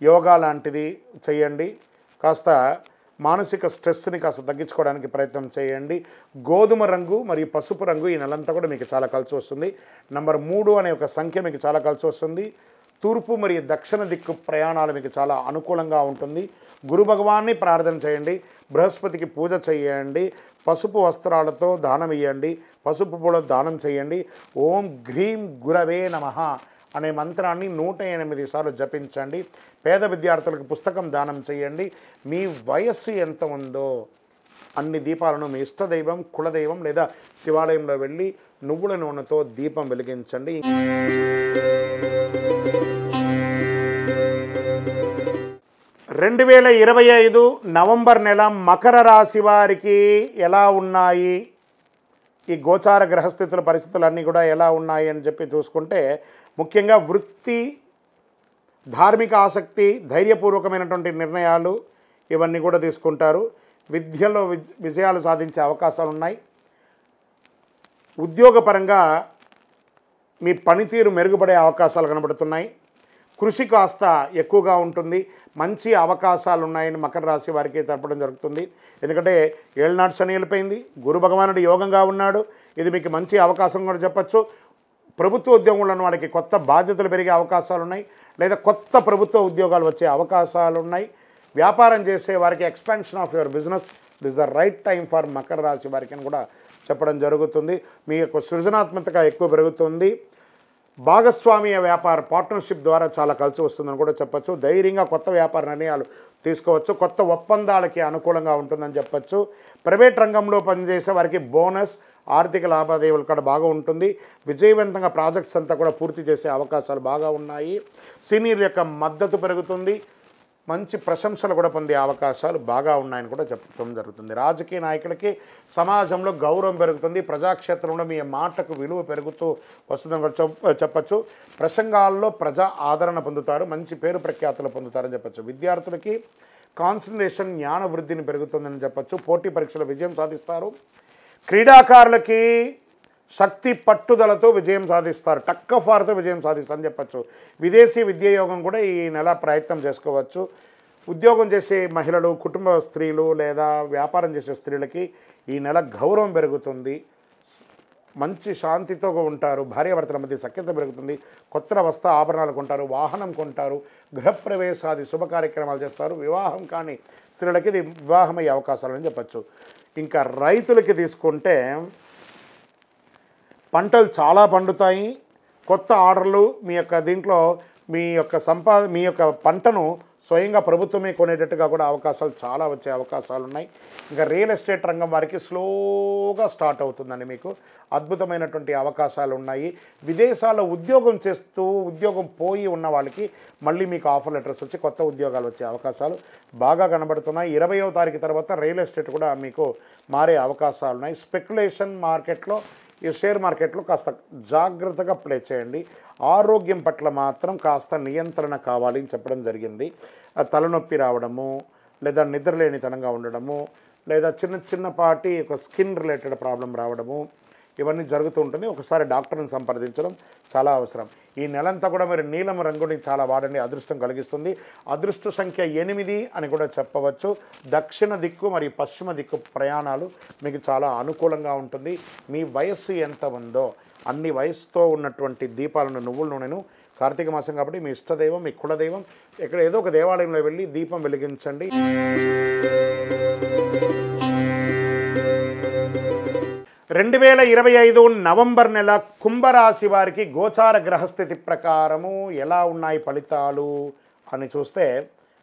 యోగా లాంటిది చేయండి. కాస్త మానసిక స్ట్రెస్ని కాస్త తగ్గించుకోవడానికి ప్రయత్నం చేయండి. గోధుమ రంగు మరియు పసుపు రంగు ఈ నెలంతా కూడా మీకు చాలా కలిసి వస్తుంది. నంబర్ 3 అనే ఒక సంఖ్య మీకు చాలా కలిసి వస్తుంది. తూర్పు మరియు దక్షిణ దిక్కు ప్రయాణాలు మీకు చాలా అనుకూలంగా ఉంటుంది. గురు భగవాన్ని ప్రార్థన చేయండి. బృహస్పతికి పూజ చేయండి. పసుపు వస్త్రాలతో దానం ఇవ్వండి. పసుపు పూల దానం చేయండి. ఓం గ్రీం గురవే నమః అనే మంత్రాన్ని 108 సార్లు జపించండి. పేద విద్యార్థులకు పుస్తకం దానం చేయండి. మీ వయస్సు ఎంత ఉందో అన్ని దీపాలను మీ ఇష్టదైవం, కులదైవం లేదా శివాలయంలో వెళ్ళి నువ్వుల నూనెతో దీపం వెలిగించండి. 2025 నవంబర్ నెల మకర రాశి వారికి ఎలా ఉన్నాయి, ఈ గోచార గ్రహస్థితుల పరిస్థితులన్నీ కూడా ఎలా ఉన్నాయి అని చెప్పి చూసుకుంటే, ముఖ్యంగా వృత్తి, ధార్మిక ఆసక్తి, ధైర్యపూర్వకమైనటువంటి నిర్ణయాలు ఇవన్నీ కూడా తీసుకుంటారు. విద్యలో విజయాలు సాధించే అవకాశాలు ఉన్నాయి. ఉద్యోగపరంగా మీ పనితీరు మెరుగుపడే అవకాశాలు కనబడుతున్నాయి. కృషి కాస్త ఎక్కువగా ఉంటుంది. మంచి అవకాశాలు ఉన్నాయని మకర రాశి వారికి తెలపడం జరుగుతుంది. ఎందుకంటే ఏళ్ళనాటి శని వెళ్ళిపోయింది. గురు భగవానుడు యోగంగా ఉన్నాడు. ఇది మీకు మంచి అవకాశం కూడా చెప్పచ్చు. ప్రభుత్వ ఉద్యోగంలో ఉన్న వాళ్ళకి కొత్త బాధ్యతలు పెరిగే అవకాశాలు ఉన్నాయి, లేదా కొత్త ప్రభుత్వ ఉద్యోగాలు వచ్చే అవకాశాలు ఉన్నాయి. వ్యాపారం చేసే వారికి expansion of your business this the right time for Makar రాశి వారికి అని కూడా చెప్పడం జరుగుతుంది. మీ యొక్క సృజనాత్మకత ఎక్కువ పెరుగుతుంది. భాగస్వామ్య వ్యాపార పార్ట్నర్షిప్ ద్వారా చాలా కలిసి వస్తుందని కూడా చెప్పచ్చు. ధైర్యంగా కొత్త వ్యాపార నిర్ణయాలు తీసుకోవచ్చు. కొత్త ఒప్పందాలకి అనుకూలంగా ఉంటుందని చెప్పచ్చు. ప్రైవేట్ రంగంలో పనిచేసే వారికి బోనస్, ఆర్థిక లావాదేవీలు కూడా బాగా ఉంటుంది. విజయవంతంగా ప్రాజెక్ట్స్ అంతా కూడా పూర్తి చేసే అవకాశాలు బాగా ఉన్నాయి. సీనియర్ యొక్క మద్దతు పెరుగుతుంది. మంచి ప్రశంసలు కూడా పొందే అవకాశాలు బాగా ఉన్నాయని కూడా చెప్పడం జరుగుతుంది. రాజకీయ నాయకులకి సమాజంలో గౌరవం పెరుగుతుంది. ప్రజాక్షేత్రంలో మీ మాటకు విలువ పెరుగుతూ వస్తుందని చెప్పచ్చు. ప్రసంగాల్లో ప్రజా ఆదరణ పొందుతారు. మంచి పేరు ప్రఖ్యాతులు పొందుతారని చెప్పచ్చు. విద్యార్థులకి కాన్సన్ట్రేషన్, జ్ఞాన వృద్ధిని పెరుగుతుందని చెప్పచ్చు. పోటీ పరీక్షలో విజయం సాధిస్తారు. క్రీడాకారులకి శక్తి పట్టుదలతో విజయం సాధిస్తారు, టక్కఫారుతో విజయం సాధిస్తారని చెప్పచ్చు. విదేశీ విద్యాయోగం కూడా ఈ నెల ప్రయత్నం చేసుకోవచ్చు. ఉద్యోగం చేసే మహిళలు, కుటుంబ స్త్రీలు లేదా వ్యాపారం చేసే స్త్రీలకి ఈ నెల గౌరవం పెరుగుతుంది, మంచి శాంతితో ఉంటారు, భార్యాభర్తల మధ్య సఖ్యత పెరుగుతుంది, కొత్త వస్త్ర ఆభరణాలు కొంటారు, వాహనం కొంటారు, గృహప్రవేశాది శుభ కార్యక్రమాలు చేస్తారు. వివాహం కాని స్త్రీలకి ఇది వివాహమయ్యే అవకాశాలని చెప్పచ్చు. ఇంకా రైతులకి తీసుకుంటే పంటలు చాలా పండుతాయి, కొత్త ఆర్డర్లు మీ యొక్క దీంట్లో మీ యొక్క పంటను స్వయంగా ప్రభుత్వమే కొనేటట్టుగా కూడా అవకాశాలు చాలా వచ్చే అవకాశాలు ఉన్నాయి. ఇంకా రియల్ ఎస్టేట్ రంగం వారికి స్లోగా స్టార్ట్ అవుతుందండి, మీకు అద్భుతమైనటువంటి అవకాశాలు ఉన్నాయి. విదేశాల్లో ఉద్యోగం చేస్తూ ఉద్యోగం పోయి ఉన్న వాళ్ళకి మళ్ళీ మీకు ఆఫర్ లెటర్స్ వచ్చి కొత్త ఉద్యోగాలు వచ్చే అవకాశాలు బాగా కనబడుతున్నాయి. 20వ తారీఖు తర్వాత రియల్ ఎస్టేట్ కూడా మీకు మారే అవకాశాలు ఉన్నాయి. స్పెక్యులేషన్ మార్కెట్లో, ఈ షేర్ మార్కెట్లో కాస్త జాగ్రత్తగా ప్లే చేయండి. ఆరోగ్యం పట్ల మాత్రం కాస్త నియంత్రణ కావాలి అని చెప్పడం జరిగింది. తలనొప్పి రావడము, లేదా నిద్రలేనితనంగా ఉండడము, లేదా చిన్నపాటి ఒక స్కిన్ రిలేటెడ్ ప్రాబ్లం రావడము, ఇవన్నీ జరుగుతూ ఉంటుంది. ఒకసారి డాక్టర్ని సంప్రదించడం చాలా అవసరం. ఈ నెలంతా కూడా మీరు నీలం రంగుని చాలా వాడండి, అదృష్టం కలిగిస్తుంది. అదృష్ట సంఖ్య 8 అని కూడా చెప్పవచ్చు. దక్షిణ దిక్కు మరియు పశ్చిమ దిక్కు ప్రయాణాలు మీకు చాలా అనుకూలంగా ఉంటుంది. మీ వయస్సు ఎంత ఉందో అన్ని వయసుతో ఉన్నటువంటి దీపాలను, నువ్వుల నూనెను, కార్తీక మాసం కాబట్టి మీ ఇష్టదైవం, మీ కులదైవం, ఇక్కడ ఏదో ఒక దేవాలయంలో వెళ్ళి దీపం వెలిగించండి. 2025 నవంబర్ నెల కుంభరాశి వారికి గోచార గ్రహస్థితి ప్రకారము ఎలా ఉన్నాయి ఫలితాలు అని చూస్తే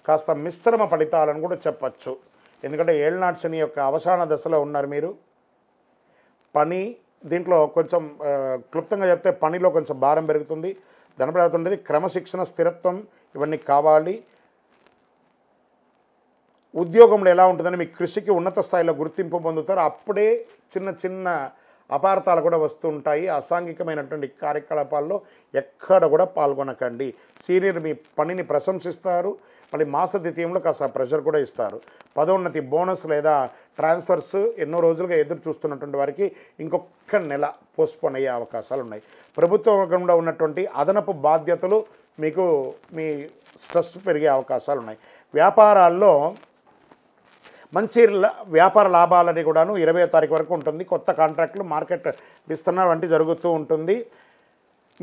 కాస్త మిశ్రమ ఫలితాలను కూడా చెప్పచ్చు. ఎందుకంటే ఏళ్నాటి శని యొక్క అవసాన దశలో ఉన్నారు మీరు. పని దీంట్లో కొంచెం క్లుప్తంగా చెప్తే పనిలో కొంచెం భారం పెరుగుతుంది, ధనప్రాప్తి, క్రమశిక్షణ, స్థిరత్వం ఇవన్నీ కావాలి. ఉద్యోగంలో ఎలా ఉంటుందని మీ కృషికి ఉన్నత స్థాయిలో గుర్తింపు పొందుతారు. అప్పుడే చిన్న అపార్థాలు కూడా వస్తూ ఉంటాయి. అసాంఘికమైనటువంటి కార్యకలాపాల్లో ఎక్కడ కూడా పాల్గొనకండి. సీనియర్ మీ పనిని ప్రశంసిస్తారు, మళ్ళీ మాస ద్వితీయంలో కాస్త ప్రెషర్ కూడా ఇస్తారు. పదోన్నతి, బోనస్ లేదా ట్రాన్స్ఫర్స్ ఎన్నో రోజులుగా ఎదురు చూస్తున్నటువంటి వారికి ఇంకొక నెల పోస్ట్పోన్ అయ్యే అవకాశాలు ఉన్నాయి. ప్రభుత్వ వర్గంలో ఉన్నటువంటి అదనపు బాధ్యతలు మీకు మీ స్ట్రెస్ పెరిగే అవకాశాలు ఉన్నాయి. వ్యాపారాల్లో మంచి వ్యాపార లాభాలని కూడాను 20వ తారీఖు వరకు ఉంటుంది. కొత్త కాంట్రాక్టులు, మార్కెట్ విస్తరణ వంటి జరుగుతూ ఉంటుంది.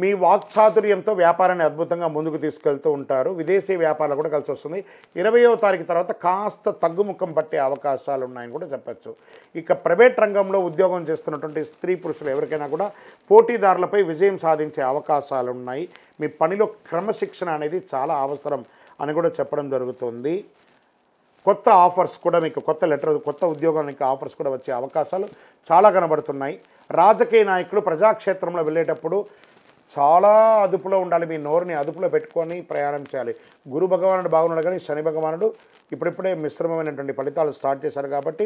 మీ వాక్చాతుర్యంతో వ్యాపారాన్ని అద్భుతంగా ముందుకు తీసుకెళ్తూ ఉంటారు. విదేశీ వ్యాపారాలు కూడా కలిసి వస్తుంది. 20వ తారీఖు తర్వాత కాస్త తగ్గుముఖం పట్టే అవకాశాలు ఉన్నాయని కూడా చెప్పచ్చు. ఇక ప్రైవేట్ రంగంలో ఉద్యోగం చేస్తున్నటువంటి స్త్రీ పురుషులు ఎవరికైనా కూడా పోటీదారులపై విజయం సాధించే అవకాశాలు ఉన్నాయి. మీ పనిలో క్రమశిక్షణ అనేది చాలా అవసరం అని కూడా చెప్పడం జరుగుతుంది. కొత్త ఆఫర్స్ కూడా మీకు, కొత్త ఉద్యోగానికి ఆఫర్స్ కూడా వచ్చే అవకాశాలు చాలా కనబడుతున్నాయి. రాజకీయ నాయకులు ప్రజాక్షేత్రంలో వెళ్ళేటప్పుడు చాలా అదుపులో ఉండాలి. మీ నోరుని అదుపులో పెట్టుకొని ప్రయాణం చేయాలి. గురు భగవానుడు బాగున్నాడు, కానీ శని భగవానుడు ఇప్పుడిప్పుడే మిశ్రమమైనటువంటి ఫలితాలు స్టార్ట్ చేశారు కాబట్టి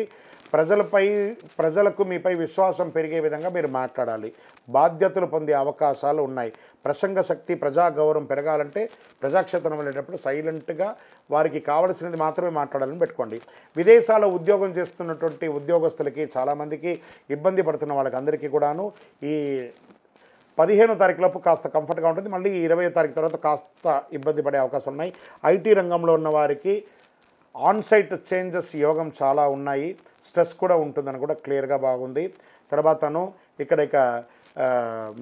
ప్రజలకు మీపై విశ్వాసం పెరిగే విధంగా మీరు మాట్లాడాలి. బాధ్యతలు పొందే అవకాశాలు ఉన్నాయి. ప్రసంగ శక్తి, ప్రజా గౌరవం పెరగాలంటే ప్రజాక్షేత్రం వెళ్ళేటప్పుడు సైలెంట్గా వారికి కావలసినది మాత్రమే మాట్లాడాలని పెట్టుకోండి. విదేశాల్లో ఉద్యోగం చేస్తున్నటువంటి ఉద్యోగస్తులకి చాలామందికి ఇబ్బంది పడుతున్న వాళ్ళకి అందరికీ కూడాను ఈ 15వ తారీఖులోపు కాస్త కంఫర్ట్గా ఉంటుంది. మళ్ళీ 20వ తారీఖు తర్వాత కాస్త ఇబ్బంది పడే అవకాశం ఉన్నాయి. ఐటీ రంగంలో ఉన్న వారికి ఆన్సైట్ చేంజెస్ యోగం చాలా ఉన్నాయి. స్ట్రెస్ కూడా ఉంటుందని కూడా క్లియర్గా బాగుంది. తర్వాతను ఇక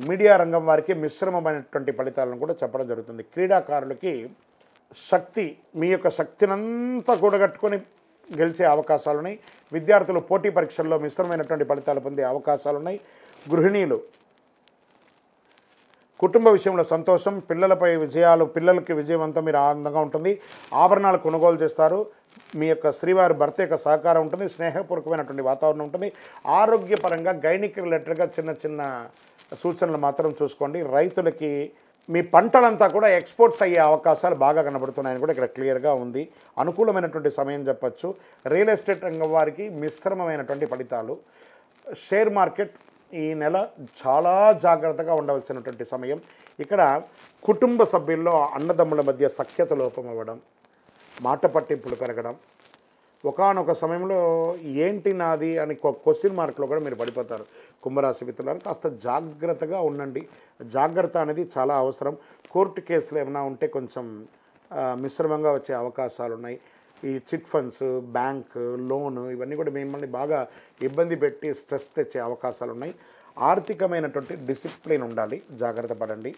మీడియా రంగం వారికి మిశ్రమమైనటువంటి ఫలితాలను కూడా చెప్పడం జరుగుతుంది. క్రీడాకారులకి మీ యొక్క శక్తినంతా కూడగట్టుకొని గెలిచే అవకాశాలు ఉన్నాయి. విద్యార్థులు పోటీ పరీక్షల్లో మిశ్రమమైనటువంటి ఫలితాలు పొందే అవకాశాలు ఉన్నాయి. గృహిణీలు కుటుంబ విషయంలో సంతోషం, పిల్లలకి విజయవంతం, మీరు ఆనందంగా ఉంటుంది. ఆభరణాలు కొనుగోలు చేస్తారు. మీ యొక్క శ్రీవారి భర్త యొక్క సహకారం ఉంటుంది. స్నేహపూర్వకమైనటువంటి వాతావరణం ఉంటుంది. ఆరోగ్యపరంగా గైనిక్ రిలేటెడ్గా చిన్న సూచనలు మాత్రం చూసుకోండి. రైతులకి మీ పంటలంతా కూడా ఎక్స్పోర్ట్స్ అయ్యే అవకాశాలు బాగా కనబడుతున్నాయని కూడా ఇక్కడ క్లియర్గా ఉంది. అనుకూలమైనటువంటి సమయం చెప్పచ్చు. రియల్ ఎస్టేట్ రంగం వారికి మిశ్రమమైనటువంటి ఫలితాలు. షేర్ మార్కెట్ ఈ నెల చాలా జాగ్రత్తగా ఉండవలసినటువంటి సమయం. ఇక్కడ కుటుంబ సభ్యుల్లో అన్నదమ్ముల మధ్య సఖ్యత లోపం అవ్వడం, మాట పట్టింపులు పెరగడం, ఒకానొక సమయంలో ఏంటి నాది అని క్వశ్చన్ మార్క్లో కూడా మీరు పడిపోతారు. కుంభరాశి మిత్రులారా కాస్త జాగ్రత్తగా ఉండండి. జాగ్రత్త అనేది చాలా అవసరం. కోర్టు కేసులు ఏమైనా ఉంటే కొంచెం మిశ్రమంగా వచ్చే అవకాశాలు ఉన్నాయి. ఈ చిట్ ఫండ్స్, బ్యాంక్ లోను ఇవన్నీ కూడా మిమ్మల్ని బాగా ఇబ్బంది పెట్టి స్ట్రెస్ తెచ్చే అవకాశాలు ఉన్నాయి. ఆర్థికమైనటువంటి డిసిప్లిన్ ఉండాలి, జాగ్రత్త పడండి.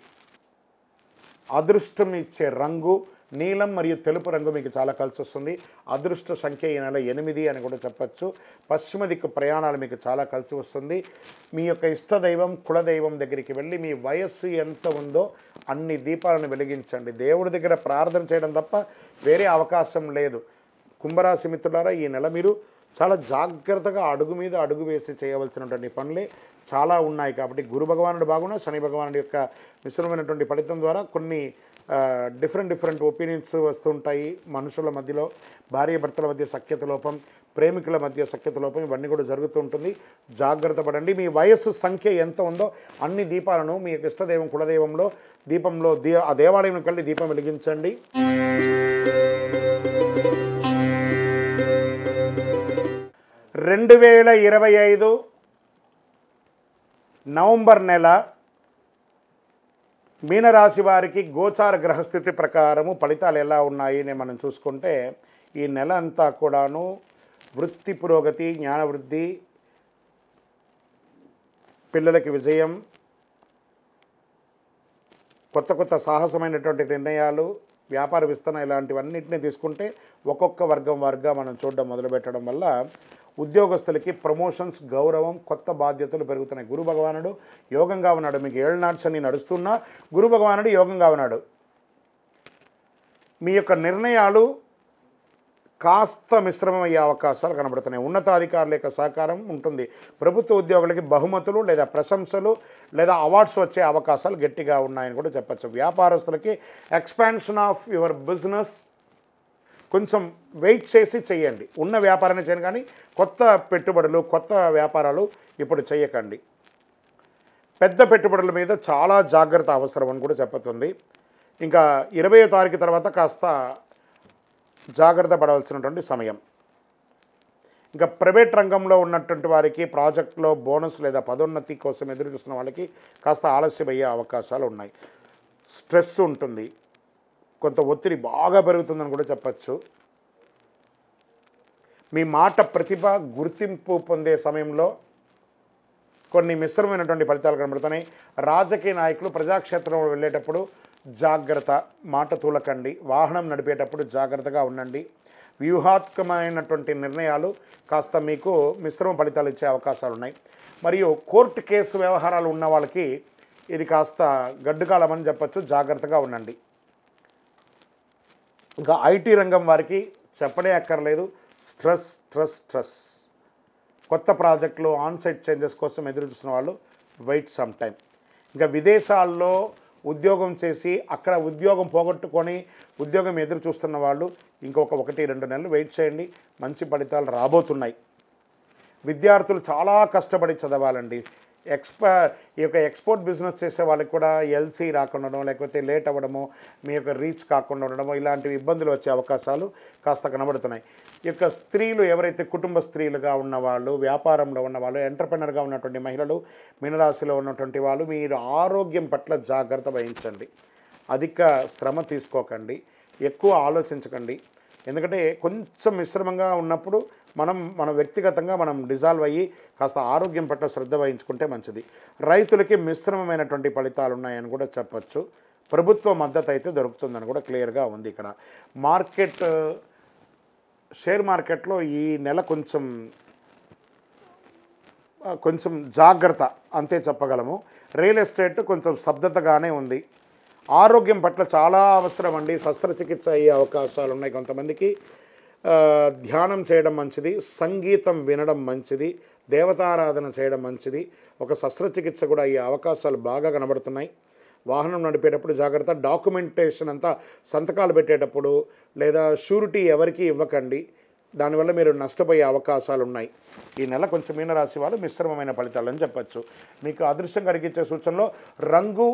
అదృష్టం ఇచ్చే రంగు నీలం మరియు తెలుపు రంగు మీకు చాలా కలిసి వస్తుంది. అదృష్ట సంఖ్య ఈ నెల 8 అని కూడా చెప్పచ్చు. పశ్చిమ దిక్కు ప్రయాణాలు మీకు చాలా కలిసి వస్తుంది. మీ యొక్క ఇష్టదైవం కులదైవం దగ్గరికి వెళ్ళి మీ వయస్సు ఎంత ఉందో అన్ని దీపాలను వెలిగించండి. దేవుడి దగ్గర ప్రార్థన చేయడం తప్ప వేరే అవకాశం లేదు. కుంభరాశి మిత్రులారా ఈ నెల మీరు చాలా జాగ్రత్తగా అడుగు మీద అడుగు వేసి చేయవలసినటువంటి పనులే చాలా ఉన్నాయి. కాబట్టి గురు భగవానుడు బాగున్నా శని భగవానుడి యొక్క మిశ్రమైనటువంటి ఫలితం ద్వారా కొన్ని డిఫరెంట్ ఒపీనియన్స్ వస్తుంటాయి. మనుషుల మధ్యలో భార్యాభర్తల మధ్య సఖ్యత లోపం, ప్రేమికుల మధ్య సఖ్యత లోపం ఇవన్నీ కూడా జరుగుతూ ఉంటుంది. జాగ్రత్త పడండి. మీ వయస్సు సంఖ్య ఎంత ఉందో అన్ని దీపాలను మీ యొక్క ఇష్టదైవం కులదైవంలో దీపంలో ఆ దేవాలయంకి వెళ్ళి దీపం వెలిగించండి. (2025) నవంబర్ నెల మీనరాశి వారికి గోచార గ్రహస్థితి ప్రకారము ఫలితాలు ఎలా ఉన్నాయని మనం చూసుకుంటే ఈ నెల అంతా కూడాను వృత్తి పురోగతి, జ్ఞానవృద్ధి, పిల్లలకి విజయం, కొత్త సాహసమైనటువంటి నిర్ణయాలు, వ్యాపార విస్తరణ ఇలాంటివన్నింటినీ తీసుకుంటే ఒక్కొక్క వర్గం వారుగా మనం చూడడం మొదలుపెట్టడం వల్ల ఉద్యోగస్తులకి ప్రమోషన్స్, గౌరవం, కొత్త బాధ్యతలు పెరుగుతున్నాయి. గురు భగవానుడు యోగంగా ఉన్నాడు. మీకు 7 నాట్స్ అని నడుస్తున్నా గురు భగవానుడు యోగంగా ఉన్నాడు. మీ యొక్క నిర్ణయాలు కాస్త మిశ్రమమయ్యే అవకాశాలు కనబడుతున్నాయి. ఉన్నతాధికారుల యొక్క సహకారం ఉంటుంది. ప్రభుత్వ ఉద్యోగులకి బహుమతులు లేదా ప్రశంసలు లేదా అవార్డ్స్ వచ్చే అవకాశాలు గట్టిగా ఉన్నాయని కూడా చెప్పచ్చు. వ్యాపారస్తులకి ఎక్స్పాన్షన్ ఆఫ్ యువర్ బిజినెస్ కొంచెం వెయిట్ చేసి చేయండి. ఉన్న వ్యాపారాన్ని చేయండి కానీ కొత్త పెట్టుబడులు, కొత్త వ్యాపారాలు ఇప్పుడు చేయకండి. పెద్ద పెట్టుబడుల మీద చాలా జాగ్రత్త అవసరం అని కూడా చెప్పుతుంది. ఇంకా 20వ తారీఖు తర్వాత కాస్త జాగ్రత్త పడవలసినటువంటి సమయం. ఇంకా ప్రైవేట్ రంగంలో ఉన్నటువంటి వారికి ప్రాజెక్టులో బోనస్ లేదా పదోన్నతి కోసం ఎదురు చూస్తున్న వాళ్ళకి కాస్త ఆలస్యమయ్యే అవకాశాలు ఉన్నాయి. స్ట్రెస్ ఉంటుంది, కొంత ఒత్తిడి బాగా పెరుగుతుందని కూడా చెప్పచ్చు. మీ మాట ప్రతిభ గుర్తింపు పొందే సమయంలో కొన్ని మిశ్రమైనటువంటి ఫలితాలు కనబడుతున్నాయి. రాజకీయ నాయకులు ప్రజాక్షేత్రంలో వెళ్ళేటప్పుడు జాగ్రత్త, మాట తూలకండి. వాహనం నడిపేటప్పుడు జాగ్రత్తగా ఉండండి. వ్యూహాత్మకమైనటువంటి నిర్ణయాలు కాస్త మీకు మిశ్రమ ఫలితాలు ఇచ్చే అవకాశాలు ఉన్నాయి. మరియు కోర్టు కేసు వ్యవహారాలు ఉన్న వాళ్ళకి ఇది కాస్త గడ్డుకాలం అని చెప్పచ్చు. జాగ్రత్తగా ఉండండి. ఇంకా ఐటీ రంగం వారికి చెప్పడే అక్కర్లేదు. స్ట్రెస్. కొత్త ప్రాజెక్టులు, ఆన్సైట్ చేంజెస్ కోసం ఎదురు చూస్తున్న వాళ్ళు వెయిట్ సమ్ టైం. ఇంకా విదేశాల్లో ఉద్యోగం చేసి అక్కడ ఉద్యోగం పోగొట్టుకొని ఉద్యోగం ఎదురు చూస్తున్న వాళ్ళు ఇంకొక 1-2 నెలలు వెయిట్ చేయండి. మంచి ఫలితాలు రాబోతున్నాయి. విద్యార్థులు చాలా కష్టపడి చదవాలండి. ఈ యొక్క ఎక్స్పోర్ట్ బిజినెస్ చేసే వాళ్ళకి కూడా ఎల్సీ రాకుండా లేకపోతే లేట్ అవ్వడము, మీ యొక్క రీచ్ కాకుండా ఉండడము ఇలాంటివి ఇబ్బందులు వచ్చే అవకాశాలు కాస్త కనబడుతున్నాయి. ఈ యొక్క స్త్రీలు ఎవరైతే కుటుంబ స్త్రీలుగా ఉన్నవాళ్ళు, వ్యాపారంలో ఉన్నవాళ్ళు, ఎంటర్ప్రెనర్గా ఉన్నటువంటి మహిళలు, మీనరాశిలో ఉన్నటువంటి వాళ్ళు మీరు ఆరోగ్యం పట్ల జాగ్రత్త వహించండి. అధిక శ్రమ తీసుకోకండి, ఎక్కువ ఆలోచించకండి. ఎందుకంటే కొంచెం మిశ్రమంగా ఉన్నప్పుడు మన వ్యక్తిగతంగా మనం డిజాల్వ్ అయ్యి కాస్త ఆరోగ్యం పట్ల శ్రద్ధ వహించుకుంటే మంచిది. రైతులకి మిశ్రమమైనటువంటి ఫలితాలు ఉన్నాయని కూడా చెప్పచ్చు. ప్రభుత్వ మద్దతు అయితే దొరుకుతుందని కూడా క్లియర్గా ఉంది. ఇక్కడ షేర్ మార్కెట్లో ఈ నెల కొంచెం జాగ్రత్త అంతే చెప్పగలము. రియల్ ఎస్టేట్ కొంచెం స్తబ్దతగానే ఉంది. ఆరోగ్యం పట్ల చాలా అవసరం అండి. శస్త్రచికిత్స అయ్యే అవకాశాలు ఉన్నాయి. కొంతమందికి ధ్యానం చేయడం మంచిది, సంగీతం వినడం మంచిది, దేవతారాధన చేయడం మంచిది. ఒక శస్త్రచికిత్స కూడా అయ్యే అవకాశాలు బాగా కనబడుతున్నాయి. వాహనం నడిపేటప్పుడు జాగ్రత్త. డాక్యుమెంటేషన్ అంతా సంతకాలు పెట్టేటప్పుడు లేదా షూరిటీ ఎవరికి ఇవ్వకండి. దానివల్ల మీరు నష్టపోయే అవకాశాలు ఉన్నాయి. ఈ నెల కొంచెం మీనరాశి వాళ్ళు మిశ్రమమైన ఫలితాలు అని చెప్పచ్చు. మీకు అదృష్టం కలిగించే సూచనలో రంగు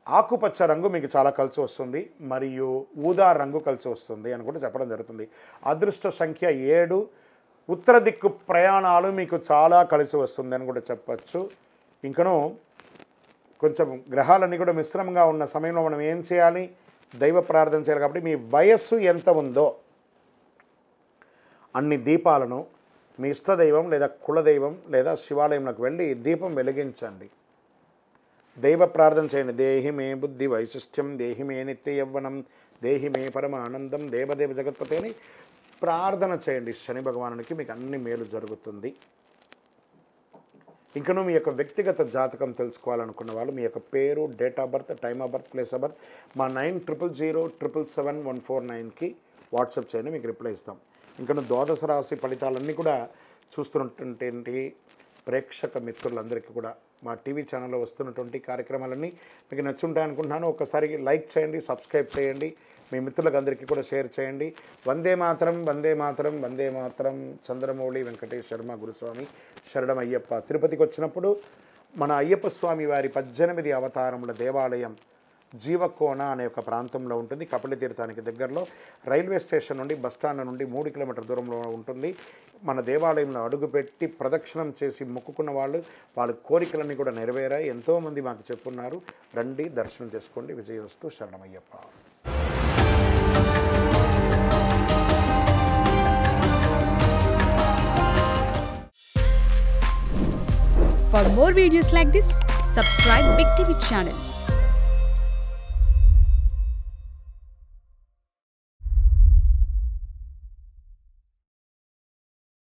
ఆకుపచ్చ రంగు మీకు చాలా కలిసి వస్తుంది, మరియు ఊదా రంగు కలిసి వస్తుంది అని కూడా చెప్పడం జరుగుతుంది. అదృష్ట సంఖ్య 7. ఉత్తర దిక్కు ప్రయాణాలు మీకు చాలా కలిసి వస్తుంది అని కూడా చెప్పచ్చు. ఇంకను కొంచెం గ్రహాలన్నీ కూడా మిశ్రమంగా ఉన్న సమయంలో మనం ఏం చేయాలి, దైవ ప్రార్థన చేయాలి. కాబట్టి మీ వయస్సు ఎంత ఉందో అన్ని దీపాలను మీ ఇష్టదైవం లేదా కులదైవం లేదా శివాలయంలోకి వెళ్ళి దీపం వెలిగించండి, దైవ ప్రార్థన చేయండి. దేహి మే బుద్ధి వైశిష్ట్యం, దేహి మే నిత్య యవ్వనం, దేహి మే పరమ ఆనందం, దేవదేవ జగత్పతి అని ప్రార్థన చేయండి. శని భగవానునికి మీకు అన్ని మేలు జరుగుతుంది. ఇంకనూ మీ యొక్క వ్యక్తిగత జాతకం తెలుసుకోవాలనుకున్న వాళ్ళు మీ యొక్క పేరు, date of birth, time of birth, place of birth మా 9000077149కి వాట్సాప్ చేయండి, మీకు రిప్లై ఇస్తాం. ఇంకనూ ద్వాదశ రాశి ఫలితాలన్నీ కూడా చూస్తున్నటువంటి ప్రేక్షక మిత్రులందరికీ కూడా మా టీవీ ఛానల్లో వస్తున్నటువంటి కార్యక్రమాలన్నీ మీకు నచ్చుంటాయి అనుకుంటున్నాను. ఒకసారి లైక్ చేయండి, సబ్స్క్రైబ్ చేయండి, మీ మిత్రులకు అందరికీ కూడా షేర్ చేయండి. వందే మాతరం, వందే మాతరం, వందే మాతరం. చంద్రమౌళి వెంకటేష్ శర్మ గురుస్వామి శరణం అయ్యప్ప. తిరుపతికి వచ్చినప్పుడు మన అయ్యప్ప స్వామి వారి 18 అవతారముల దేవాలయం జీవకోన అనే ఒక ప్రాంతంలో ఉంటుంది. కపిలతీర్థానికి దగ్గరలో రైల్వే స్టేషన్ నుండి బస్టాండ్ నుండి 3 కిలోమీటర్ల దూరంలో ఉంటుంది. మన దేవాలయంలో అడుగుపెట్టి ప్రదక్షిణం చేసి మొక్కుకున్న వాళ్ళ కోరికలన్నీ కూడా నెరవేరాయి. ఎంతోమంది మాకు చెప్పున్నారు. రండి, దర్శనం చేసుకోండి. విజయవస్తు. శరణమయ్యప్ప. For more videos like this, subscribe Big TV channel.